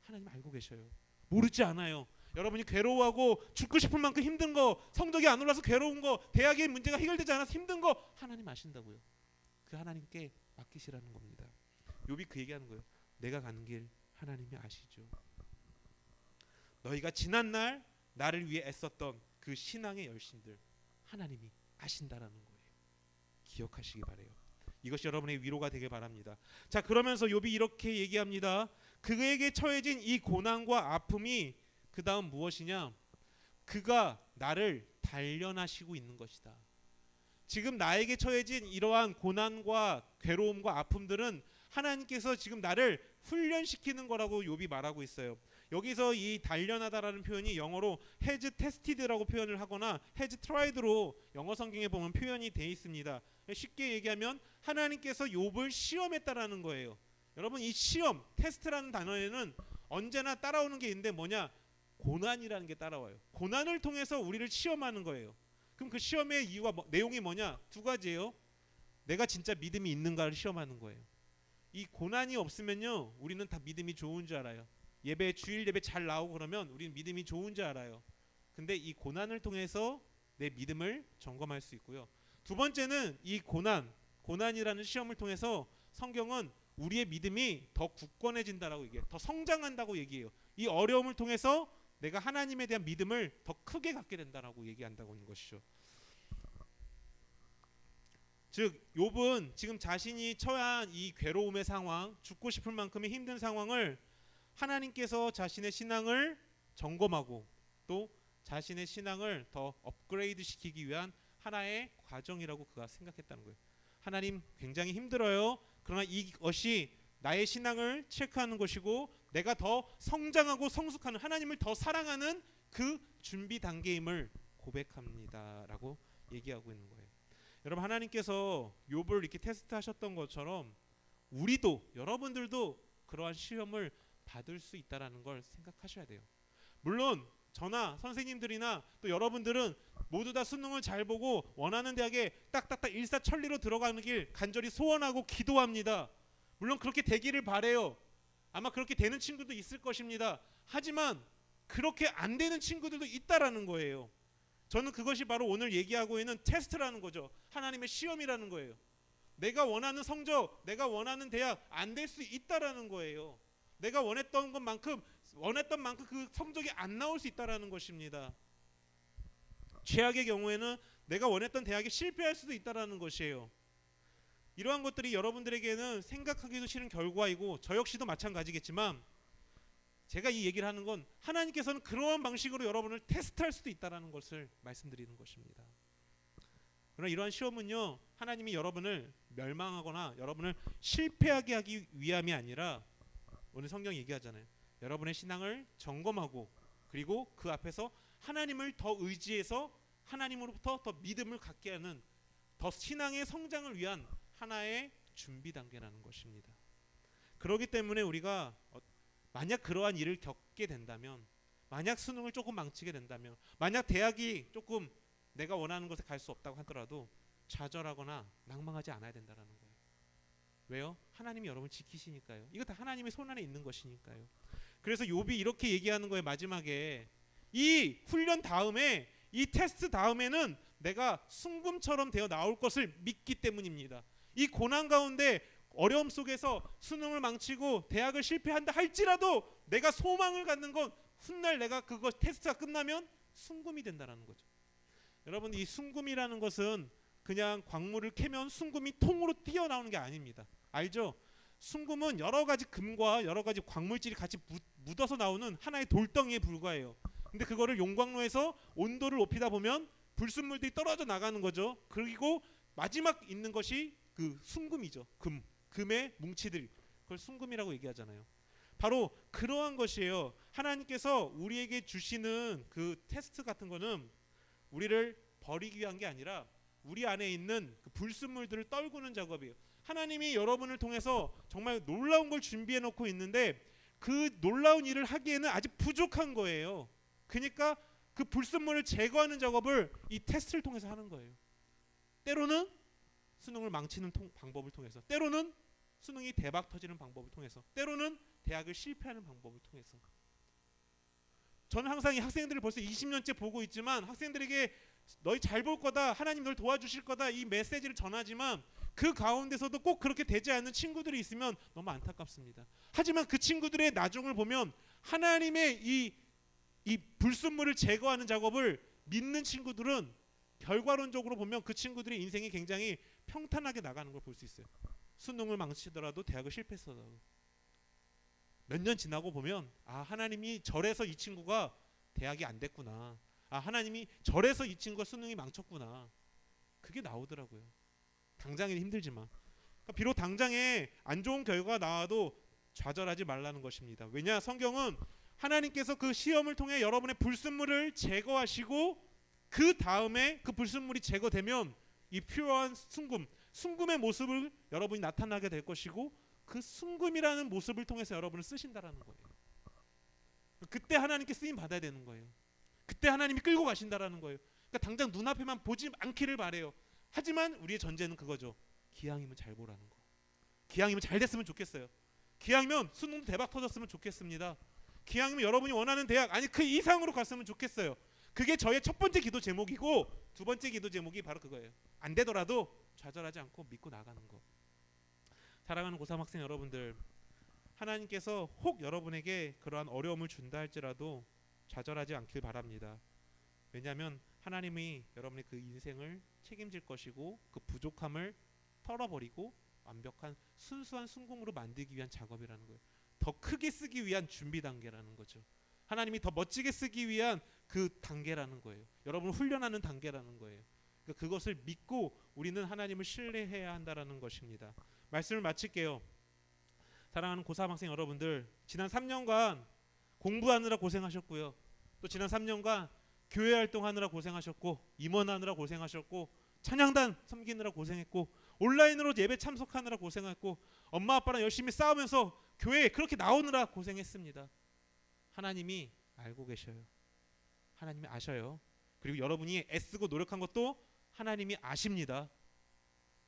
하나님 알고 계셔요. 모르지 않아요. 여러분이 괴로워하고 죽고 싶을 만큼 힘든 거, 성적이 안 올라서 괴로운 거, 대학의 문제가 해결되지 않아서 힘든 거 하나님 아신다고요. 그 하나님께 맡기시라는 겁니다. 욥이 그 얘기하는 거예요. 내가 가는 길 하나님이 아시죠. 너희가 지난날 나를 위해 애썼던 그 신앙의 열심들 하나님이 아신다라는 거예요. 기억하시기 바래요. 이것이 여러분의 위로가 되길 바랍니다. 자, 그러면서 욥이 이렇게 얘기합니다. 그에게 처해진 이 고난과 아픔이 그 다음 무엇이냐? 그가 나를 단련하시고 있는 것이다. 지금 나에게 처해진 이러한 고난과 괴로움과 아픔들은 하나님께서 지금 나를 훈련시키는 거라고 욥이 말하고 있어요. 여기서 이 단련하다라는 표현이 영어로 has tested라고 표현을 하거나 has tried로 영어 성경에 보면 표현이 돼 있습니다. 쉽게 얘기하면 하나님께서 욥을 시험했다라는 거예요. 여러분, 이 시험, 테스트라는 단어에는 언제나 따라오는 게 있는데 뭐냐? 고난이라는 게 따라와요. 고난을 통해서 우리를 시험하는 거예요. 그럼 그 시험의 이유가 내용이 뭐냐? 두 가지예요. 내가 진짜 믿음이 있는가를 시험하는 거예요. 이 고난이 없으면요, 우리는 다 믿음이 좋은 줄 알아요. 예배, 주일 예배 잘 나오고 그러면 우리는 믿음이 좋은 줄 알아요. 근데 이 고난을 통해서 내 믿음을 점검할 수 있고요. 두 번째는 이 고난이라는 시험을 통해서 성경은 우리의 믿음이 더 굳건해진다라고 얘기해요. 더 성장한다고 얘기해요. 이 어려움을 통해서 내가 하나님에 대한 믿음을 더 크게 갖게 된다라고 얘기한다고 하는 것이죠. 즉 욥은 지금 자신이 처한 이 괴로움의 상황, 죽고 싶을 만큼의 힘든 상황을 하나님께서 자신의 신앙을 점검하고 또 자신의 신앙을 더 업그레이드 시키기 위한 하나의 과정이라고 그가 생각했다는 거예요. 하나님 굉장히 힘들어요. 그러나 이것이 나의 신앙을 체크하는 것이고 내가 더 성장하고 성숙하는, 하나님을 더 사랑하는 그 준비 단계임을 고백합니다라고 얘기하고 있는 거예요. 여러분, 하나님께서 욥을 이렇게 테스트하셨던 것처럼 우리도, 여러분들도 그러한 시험을 받을 수 있다라는 걸 생각하셔야 돼요. 물론 저나 선생님들이나 또 여러분들은 모두 다 수능을 잘 보고 원하는 대학에 딱딱딱 일사천리로 들어가는 길 간절히 소원하고 기도합니다. 물론 그렇게 되기를 바래요. 아마 그렇게 되는 친구도 있을 것입니다. 하지만 그렇게 안 되는 친구들도 있다라는 거예요. 저는 그것이 바로 오늘 얘기하고 있는 테스트라는 거죠. 하나님의 시험이라는 거예요. 내가 원하는 성적, 내가 원하는 대학 안 될 수 있다라는 거예요. 내가 원했던 만큼 그 성적이 안 나올 수 있다라는 것입니다. 최악의 경우에는 내가 원했던 대학에 실패할 수도 있다라는 것이에요. 이러한 것들이 여러분들에게는 생각하기도 싫은 결과이고 저 역시도 마찬가지겠지만, 제가 이 얘기를 하는 건 하나님께서는 그러한 방식으로 여러분을 테스트할 수도 있다라는 것을 말씀드리는 것입니다. 그러나 이러한 시험은요, 하나님이 여러분을 멸망하거나 여러분을 실패하게 하기 위함이 아니라, 오늘 성경이 얘기하잖아요. 여러분의 신앙을 점검하고 그리고 그 앞에서 하나님을 더 의지해서 하나님으로부터 더 믿음을 갖게 하는, 더 신앙의 성장을 위한 하나의 준비 단계라는 것입니다. 그렇기 때문에 우리가 만약 그러한 일을 겪게 된다면, 만약 수능을 조금 망치게 된다면, 만약 대학이 조금 내가 원하는 곳에 갈 수 없다고 하더라도 좌절하거나 낭망하지 않아야 된다는 거예요. 왜요? 하나님이 여러분을 지키시니까요. 이거 다 하나님의 손 안에 있는 것이니까요. 그래서 욥이 이렇게 얘기하는 거예요. 마지막에 이 훈련 다음에, 이 테스트 다음에는 내가 순금처럼 되어 나올 것을 믿기 때문입니다. 이 고난 가운데 어려움 속에서 수능을 망치고 대학을 실패한다 할지라도 내가 소망을 갖는 건 훗날 내가 그거 테스트가 끝나면 순금이 된다는 거죠. 여러분, 이 순금이라는 것은 그냥 광물을 캐면 순금이 통으로 튀어나오는 게 아닙니다. 알죠? 순금은 여러 가지 금과 여러 가지 광물질이 같이 묻어서 나오는 하나의 돌덩이에 불과해요. 근데 그거를 용광로에서 온도를 높이다 보면 불순물들이 떨어져 나가는 거죠. 그리고 마지막 있는 것이 그 순금이죠. 금의 뭉치들, 그걸 순금이라고 얘기하잖아요. 바로 그러한 것이에요. 하나님께서 우리에게 주시는 그 테스트 같은 거는 우리를 버리기 위한 게 아니라 우리 안에 있는 그 불순물들을 떨구는 작업이에요. 하나님이 여러분을 통해서 정말 놀라운 걸 준비해 놓고 있는데 그 놀라운 일을 하기에는 아직 부족한 거예요. 그러니까 그 불순물을 제거하는 작업을 이 테스트를 통해서 하는 거예요. 때로는 수능을 망치는 방법을 통해서, 때로는 수능이 대박 터지는 방법을 통해서, 때로는 대학을 실패하는 방법을 통해서. 저는 항상 이 학생들을 벌써 20년째 보고 있지만 학생들에게 너희 잘 볼 거다, 하나님 널 도와주실 거다, 이 메시지를 전하지만 그 가운데서도 꼭 그렇게 되지 않는 친구들이 있으면 너무 안타깝습니다. 하지만 그 친구들의 나중을 보면 하나님의 이 불순물을 제거하는 작업을 믿는 친구들은 결과론적으로 보면 그 친구들의 인생이 굉장히 평탄하게 나가는 걸 볼 수 있어요. 수능을 망치더라도 대학을 실패했어도 몇 년 지나고 보면 하나님이 저래서 이 친구가 대학이 안 됐구나, 하나님이 저래서 이 친구가 수능이 망쳤구나, 그게 나오더라고요. 당장은 힘들지만. 그러니까 비록 당장에 안 좋은 결과가 나와도 좌절하지 말라는 것입니다. 왜냐? 성경은 하나님께서 그 시험을 통해 여러분의 불순물을 제거하시고 그 다음에 그 불순물이 제거되면 이 퓨어한 순금의 모습을 여러분이 나타나게 될 것이고 그 순금이라는 모습을 통해서 여러분을 쓰신다라는 거예요. 그때 하나님께 쓰임 받아야 되는 거예요. 그때 하나님이 끌고 가신다라는 거예요. 그러니까 당장 눈앞에만 보지 않기를 바래요. 하지만 우리의 전제는 그거죠. 기왕이면 잘 보라는 거. 기왕이면 잘 됐으면 좋겠어요. 기왕이면 수능도 대박 터졌으면 좋겠습니다. 기왕이면 여러분이 원하는 대학, 아니 그 이상으로 갔으면 좋겠어요. 그게 저의 첫 번째 기도 제목이고, 두 번째 기도 제목이 바로 그거예요. 안 되더라도 좌절하지 않고 믿고 나가는 거. 사랑하는 고3 학생 여러분들, 하나님께서 혹 여러분에게 그러한 어려움을 준다 할지라도 좌절하지 않길 바랍니다. 왜냐하면 하나님이 여러분의 그 인생을 책임질 것이고 그 부족함을 털어버리고 완벽한 순수한 순금으로 만들기 위한 작업이라는 거예요. 더 크게 쓰기 위한 준비 단계라는 거죠. 하나님이 더 멋지게 쓰기 위한 그 단계라는 거예요. 여러분을 훈련하는 단계라는 거예요. 그러니까 그것을 믿고 우리는 하나님을 신뢰해야 한다라는 것입니다. 말씀을 마칠게요. 사랑하는 고3 학생 여러분들, 지난 3년간 공부하느라 고생하셨고요. 또 지난 3년간 교회 활동하느라 고생하셨고, 임원하느라 고생하셨고, 찬양단 섬기느라 고생했고, 온라인으로 예배 참석하느라 고생했고, 엄마 아빠랑 열심히 싸우면서 교회에 그렇게 나오느라 고생했습니다. 하나님이 알고 계셔요. 하나님이 아셔요. 그리고 여러분이 애쓰고 노력한 것도 하나님이 아십니다.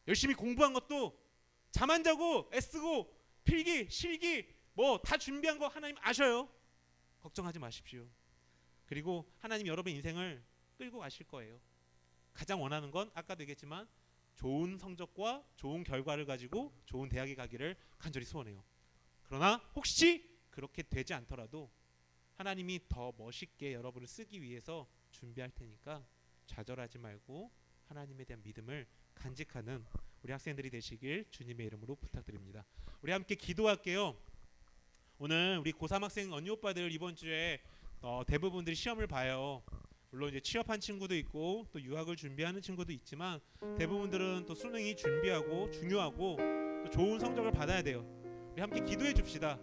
열심히 공부한 것도, 잠 안 자고 애쓰고 필기, 실기 뭐 다 준비한 거 하나님 아셔요. 걱정하지 마십시오. 그리고 하나님 여러분 인생을 끌고 가실 거예요. 가장 원하는 건 아까도 얘기했지만 좋은 성적과 좋은 결과를 가지고 좋은 대학에 가기를 간절히 소원해요. 그러나 혹시 그렇게 되지 않더라도 하나님이 더 멋있게 여러분을 쓰기 위해서 준비할 테니까 좌절하지 말고 하나님에 대한 믿음을 간직하는 우리 학생들이 되시길 주님의 이름으로 부탁드립니다. 우리 함께 기도할게요. 오늘 우리 고3 학생 언니 오빠들 이번 주에 대부분들이 시험을 봐요. 물론 이제 취업한 친구도 있고 또 유학을 준비하는 친구도 있지만 대부분들은 또 수능이 준비하고 중요하고 또 좋은 성적을 받아야 돼요. 우리 함께 기도해 줍시다.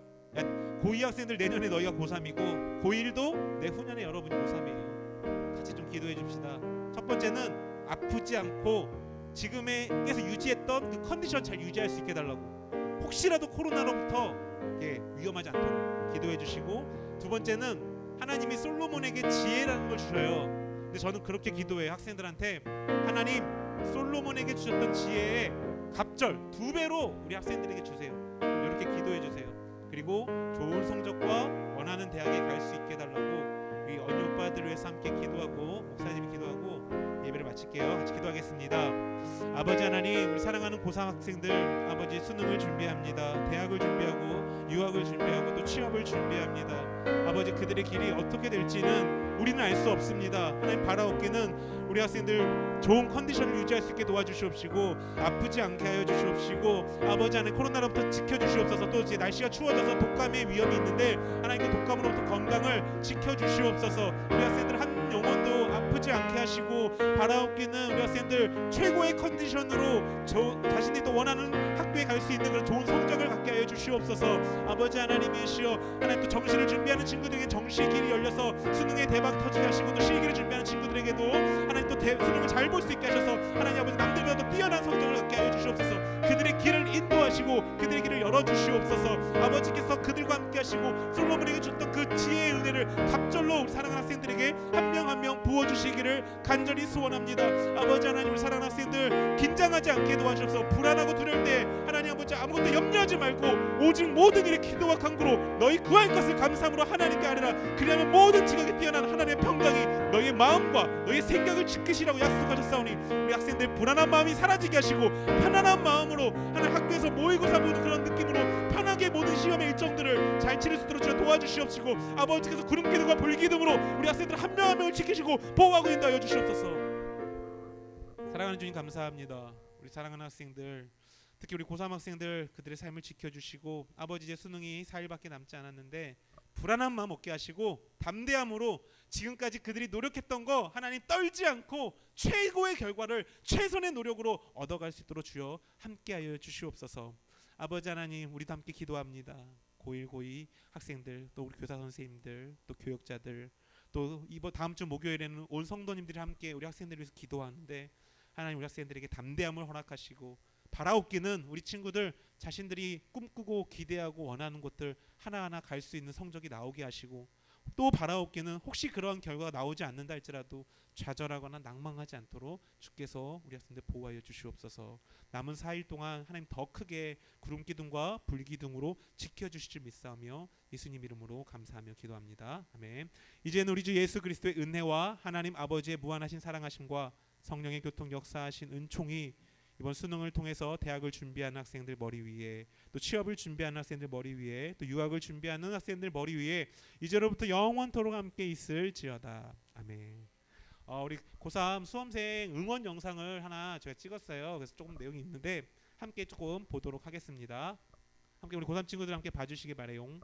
고2 학생들 내년에 너희가 고3이고 고1도 내후년에 여러분이 고3이에요. 같이 좀 기도해 줍시다. 첫 번째는 아프지 않고 지금에서 유지했던 그 컨디션 잘 유지할 수 있게 해달라고. 혹시라도 코로나로부터 위험하지 않도록 기도해 주시고, 두 번째는 하나님이 솔로몬에게 지혜라는 걸 주셔요. 근데 저는 그렇게 기도해요. 학생들한테 하나님 솔로몬에게 주셨던 지혜의 갑절 2배로 우리 학생들에게 주세요. 이렇게 기도해 주세요. 그리고 좋은 성적과 원하는 대학에 갈 수 있게 해달라고 우리 언니 오빠들을 위해서 함께 기도하고 목사님이 기도하고 예배를 마칠게요. 같이 기도하겠습니다. 아버지 하나님, 우리 사랑하는 고3 학생들 아버지 수능을 준비합니다. 대학을 준비하고 유학을 준비하고 또 취업을 준비합니다. 아버지 그들의 길이 어떻게 될지는 우리는 알 수 없습니다. 하나님 바라옵기는 우리 학생들 좋은 컨디션을 유지할 수 있게 도와주시옵시고 아프지 않게 하여 주시옵시고 아버지 하나님 코로나로부터 지켜주시옵소서. 또 이제 날씨가 추워져서 독감의 위험이 있는데 하나님 그 독감으로부터 건강을 지켜주시옵소서. 우리 학생들 한 영혼도 아프지 않게 하시고 바라옵기는 우리 학생들 최고의 컨디션으로 자신이 또 원하는 학교에 갈 수 있는 그런 좋은 성적을 갖게 하여 주시옵소서. 아버지 하나님이시여, 하나님 또 정시를 준비하는 친구들에게 정시의 길이 열려서 수능에 대박 터지게 하시고 또 실기를 준비하는 친구들에게도 하나님 또 수능을 잘 볼 수 있게 하셔서 하나님 아버지 남들보다 더 뛰어난 성적을 갖게 하여 주시옵소서. 그들의 길을 인도하시고 그들의 길을 열어주시옵소서. 아버지께서 그들과 함께 하시고 솔로몬에게 줬던 그 지혜의 은혜를 갑절로 우리 사랑하는 학생들에게 한 명 한 명 부어주시기를 간절히 소원합니다. 아버지 하나님, 우리 사랑하는 학생들 긴장하지 않게 도와주옵소서. 불안하고 두려울 때 하나님 아버지 아무것도 염려하지 말고 오직 모든 일에 기도와 간구로 너희 구할 것을 감사함으로 하나님께 아뢰라. 그리하면 모든 지각에 뛰어난 하나님의 평강이 너희의 마음과 너희의 생각을 지키시라고 약속하셨사오니 우리 학생들 불안한 마음이 사라지게 하시고 편안한 마음으로 하나님 학교에서 모의고사 보는 그런 느낌으로 편하게 모든 시험의 일정들을 잘 치를 수 있도록 주여 도와주시옵시고 아버지께서 구름기둥과 불기둥으로 우리 학생들 한 명 한 명을 지키시고 보호하고 인도하여 주시옵소서. 사랑하는 주님 감사합니다. 우리 사랑하는 학생들, 특히 우리 고3 학생들 그들의 삶을 지켜주시고 아버지 이제 수능이 4일밖에 남지 않았는데 불안한 마음 없게 하시고 담대함으로 지금까지 그들이 노력했던 거 하나님 떨지 않고 최고의 결과를 최선의 노력으로 얻어갈 수 있도록 주여 함께하여 주시옵소서. 아버지 하나님, 우리도 함께 기도합니다. 고1 고2 학생들, 또 우리 교사 선생님들, 또 교역자들, 또 이번 다음 주 목요일에는 온 성도님들이 함께 우리 학생들을 위해서 기도하는데 하나님 우리 학생들에게 담대함을 허락하시고 바라옵기는 우리 친구들 자신들이 꿈꾸고 기대하고 원하는 곳들 하나하나 갈 수 있는 성적이 나오게 하시고, 또 바라옵기는 혹시 그러한 결과가 나오지 않는다 할지라도 좌절하거나 낭망하지 않도록 주께서 우리 학생들 보호하여 주시옵소서. 남은 4일 동안 하나님 더 크게 구름기둥과 불기둥으로 지켜주실 줄 믿사오며 예수님 이름으로 감사하며 기도합니다. 아멘. 이제는 우리 주 예수 그리스도의 은혜와 하나님 아버지의 무한하신 사랑하심과 성령의 교통 역사하신 은총이 이번 수능을 통해서 대학을 준비하는 학생들 머리 위에, 또 취업을 준비하는 학생들 머리 위에, 또 유학을 준비하는 학생들 머리 위에 이제로부터 영원토록 함께 있을지어다. 아멘. 우리 고3 수험생 응원 영상을 하나 제가 찍었어요. 그래서 조금 내용이 있는데 함께 조금 보도록 하겠습니다. 함께 우리 고3 친구들 함께 봐주시기 바래요.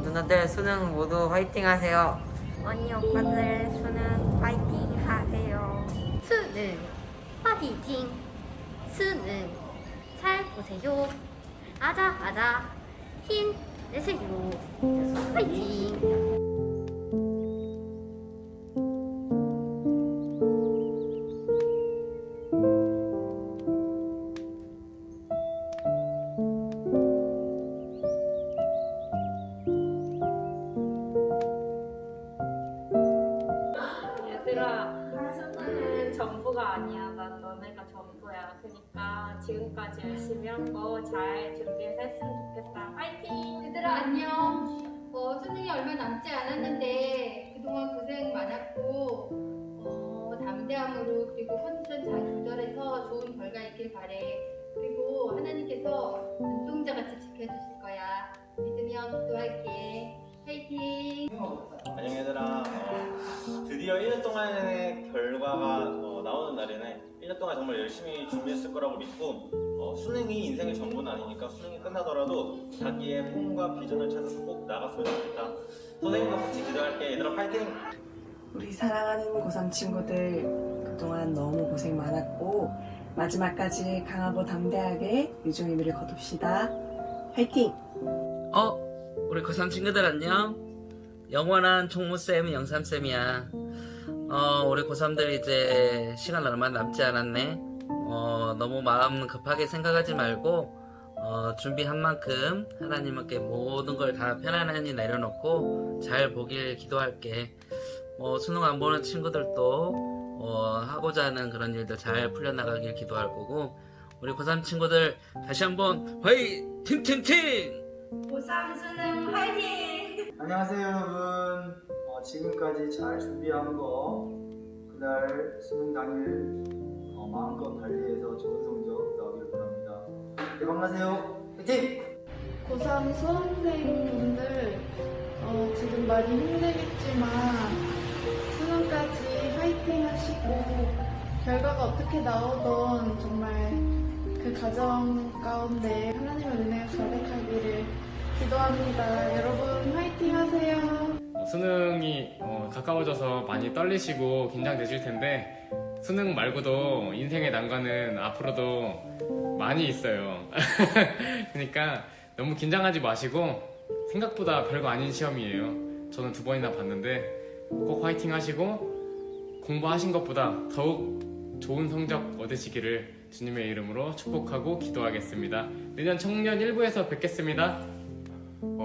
누나들 수능 모두 화이팅 하세요. 언니 오빠들 수능 파이팅 하세요. 수능 파이팅. 수능 잘 보세요. 아자 힘내세요. 파이팅. 얘들아, 수능은 전부가 아니야. 난 너네가 전부야. 그러니까 지금까지 열심히 한 거 잘 준비해서 했으면 좋겠다. 파이팅! 얘들아 안녕. 수능이 얼마 남지 않았는데 그동안 고생 많았고 담대함으로 그리고 컨디션 잘 조절해서 좋은 결과 있길 바래. 그리고 하나님께서 눈동자같이 지켜주실 거야. 믿으면 기도할게. 파이팅! 안녕 얘들아. 드디어 1년 동안의 결과가 나오는 날이네. 1년 동안 정말 열심히 준비했을 거라고 믿고 수능이 인생의 전부는 아니니까 수능이 끝나더라도 자기의 꿈과 비전을 찾아서 꼭 나갔으면 좋겠다. 선생님과 같이 기도할게. 얘들아 파이팅! 우리 사랑하는 고3 친구들 그동안 너무 고생 많았고 마지막까지 강하고 담대하게 유종의 미를 거둡시다. 화이팅! 우리 고3 친구들 안녕. 영원한 총무쌤 영삼쌤이야. 우리 고3들 이제 시간 얼마 남지 않았네. 너무 마음 급하게 생각하지 말고 준비한 만큼 하나님께 모든 걸 다 편안히 내려놓고 잘 보길 기도할게. 수능 안 보는 친구들도 하고자 하는 그런 일들 잘 풀려나가길 기도할 거고, 우리 고3 친구들 다시 한번 화이팅! 고3 수능 화이팅! 안녕하세요 여러분. 지금까지 잘 준비한 거 그날 수능 당일 마음껏 발휘해서 좋은 성적 나오길 바랍니다. 대박나세요. 화이팅! 고3 수험생분들 지금 많이 힘들겠지만 수능까지 화이팅 하시고 결과가 어떻게 나오던 정말 그 과정 가운데 하나님의 은혜가 가득하기를 기도합니다. 여러분 화이팅 하세요. 수능이 가까워져서 많이 떨리시고 긴장되실 텐데 수능 말고도 인생의 난관은 앞으로도 많이 있어요. 그러니까 너무 긴장하지 마시고 생각보다 별거 아닌 시험이에요. 저는 2번이나 봤는데 꼭 화이팅 하시고 공부하신 것보다 더욱 좋은 성적 얻으시기를 주님의 이름으로 축복하고 기도하겠습니다. 내년 청년 1부에서 뵙겠습니다.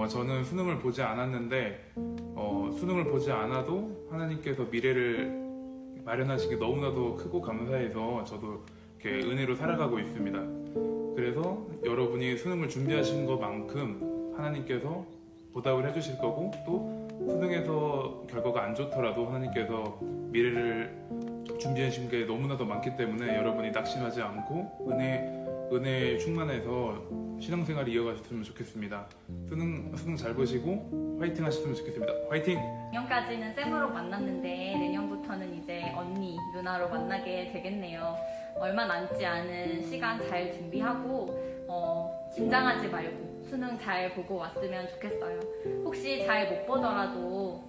저는 수능을 보지 않았는데 수능을 보지 않아도 하나님께서 미래를 마련하신 게 너무나도 크고 감사해서 저도 이렇게 은혜로 살아가고 있습니다. 그래서 여러분이 수능을 준비하신 것만큼 하나님께서 보답을 해주실 거고, 또 수능에서 결과가 안 좋더라도 하나님께서 미래를 준비하신 게 너무나도 많기 때문에 여러분이 낙심하지 않고 은혜에 충만해서 신앙생활을 이어가셨으면 좋겠습니다. 수능 잘 보시고 화이팅 하셨으면 좋겠습니다. 화이팅! 작년까지는 쌤으로 만났는데 내년부터는 이제 언니, 누나로 만나게 되겠네요. 얼마 남지 않은 시간 잘 준비하고 긴장하지 말고 수능 잘 보고 왔으면 좋겠어요. 혹시 잘 못 보더라도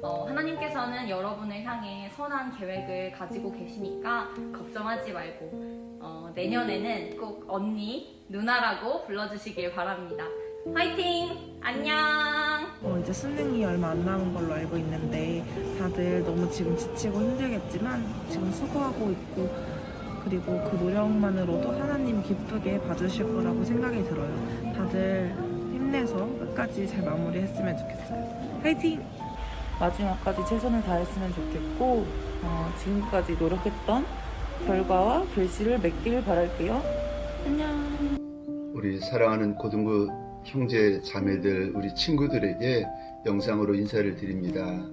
하나님께서는 여러분을 향해 선한 계획을 가지고 계시니까 걱정하지 말고 내년에는 꼭 언니, 누나라고 불러주시길 바랍니다. 화이팅! 안녕! 이제 수능이 얼마 안 남은 걸로 알고 있는데 다들 너무 지금 지치고 힘들겠지만 지금 수고하고 있고, 그리고 그 노력만으로도 하나님 기쁘게 봐주실 거라고 생각이 들어요. 다들 힘내서 끝까지 잘 마무리했으면 좋겠어요. 화이팅! 마지막까지 최선을 다했으면 좋겠고 지금까지 노력했던 결과와 결실을 맺기를 바랄게요. 안녕. 우리 사랑하는 고등부 형제 자매들, 우리 친구들에게 영상으로 인사를 드립니다.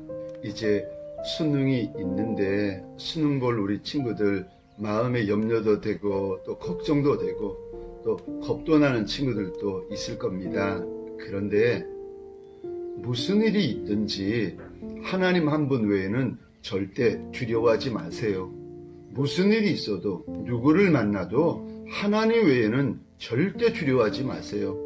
이제 수능이 있는데 수능 볼 우리 친구들 마음의 염려도 되고 또 걱정도 되고 또 겁도 나는 친구들도 있을 겁니다. 그런데 무슨 일이 있든지 하나님 한 분 외에는 절대 두려워하지 마세요. 무슨 일이 있어도 누구를 만나도 하나님 외에는 절대 두려워하지 마세요.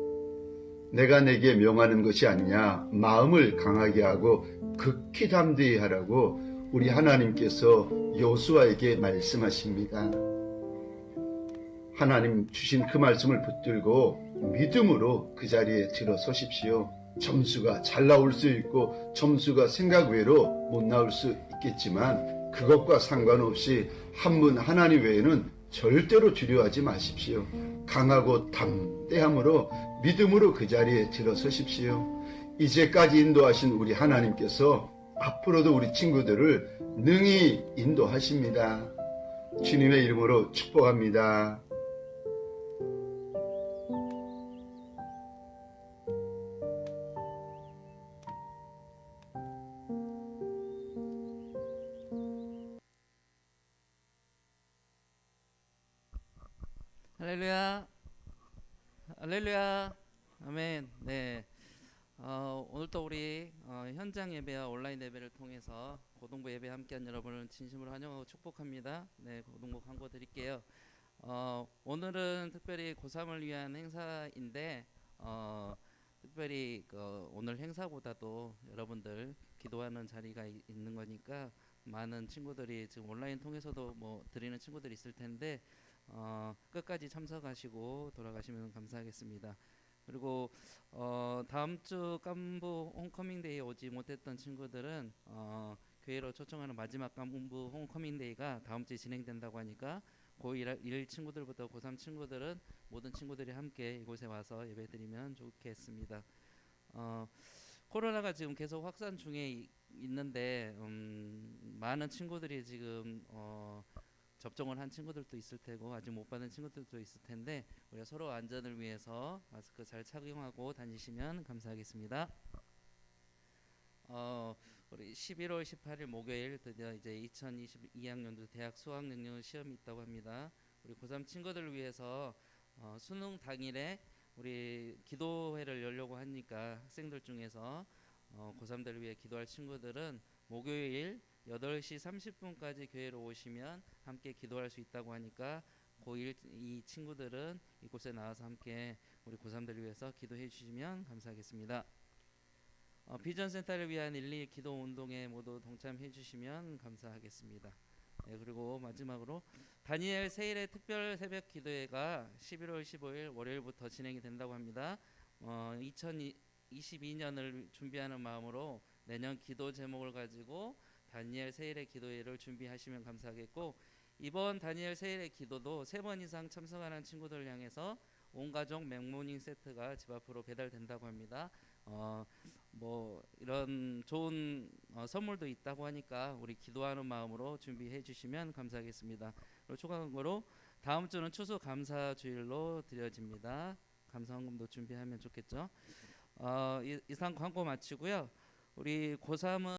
내가 내게 명하는 것이 아니냐. 마음을 강하게 하고 극히 담대히 하라고 우리 하나님께서 여호수아에게 말씀하십니다. 하나님 주신 그 말씀을 붙들고 믿음으로 그 자리에 들어서십시오. 점수가 잘 나올 수 있고 점수가 생각 외로 못 나올 수 있겠지만 그것과 상관없이 한 분 하나님 외에는 절대로 두려워하지 마십시오. 강하고 담대함으로 믿음으로 그 자리에 들어서십시오. 이제까지 인도하신 우리 하나님께서 앞으로도 우리 친구들을 능히 인도하십니다. 주님의 이름으로 축복합니다. 할렐루야. 할렐루야. 아멘. 네. 오늘도 우리 현장 예배와 온라인 예배를 통해서 고동부 예배 함께한 여러분을 진심으로 환영하고 축복합니다. 네, 고동부 광고 드릴게요. 오늘은 특별히 고3을 위한 행사인데 특별히 오늘 행사보다도 여러분들 기도하는 자리가 있는 거니까 많은 친구들이 지금 온라인 통해서도 뭐 드리는 친구들이 있을 텐데 끝까지 참석하시고 돌아가시면 감사하겠습니다. 그리고 다음 주 깐부 홈커밍데이에 오지 못했던 친구들은 교회로 초청하는 마지막 깐부 홈커밍데이가 다음 주에 진행된다고 하니까 고1 친구들부터 고3 친구들은 모든 친구들이 함께 이곳에 와서 예배드리면 좋겠습니다. 코로나가 지금 계속 확산 중에 있는데 많은 친구들이 지금 접종을 한 친구들도 있을 테고 아직 못 받은 친구들도 있을 텐데 우리가 서로 안전을 위해서 마스크 잘 착용하고 다니시면 감사하겠습니다. 우리 11월 18일 목요일 드디어 이제 2022학년도 대학 수학능력 시험이 있다고 합니다. 우리 고3 친구들을 위해서 수능 당일에 우리 기도회를 열려고 하니까 학생들 중에서 고3들을 위해 기도할 친구들은 목요일 8시 30분까지 교회로 오시면 함께 기도할 수 있다고 하니까 고1 이 친구들은 이곳에 나와서 함께 우리 고3들을 위해서 기도해 주시면 감사하겠습니다. 비전센터를 위한 1.2 기도 운동에 모두 동참해 주시면 감사하겠습니다. 네, 그리고 마지막으로 다니엘 세일의 특별 새벽 기도회가 11월 15일 월요일부터 진행이 된다고 합니다. 2022년을 준비하는 마음으로 내년 기도 제목을 가지고 다니엘 세일의 기도회를 준비하시면 감사하겠고 이번 다니엘 세일의 기도도 3번 이상 참석하는 친구들 향해서 온 가족 맥모닝 세트가 집 앞으로 배달된다고 합니다. 뭐 이런 좋은 선물도 있다고 하니까 우리 기도하는 마음으로 준비해 주시면 감사하겠습니다. 그리고 추가로 다음 주는 추수 감사 주일로 드려집니다. 감사헌금도 준비하면 좋겠죠. 이상 광고 마치고요. 우리 고3은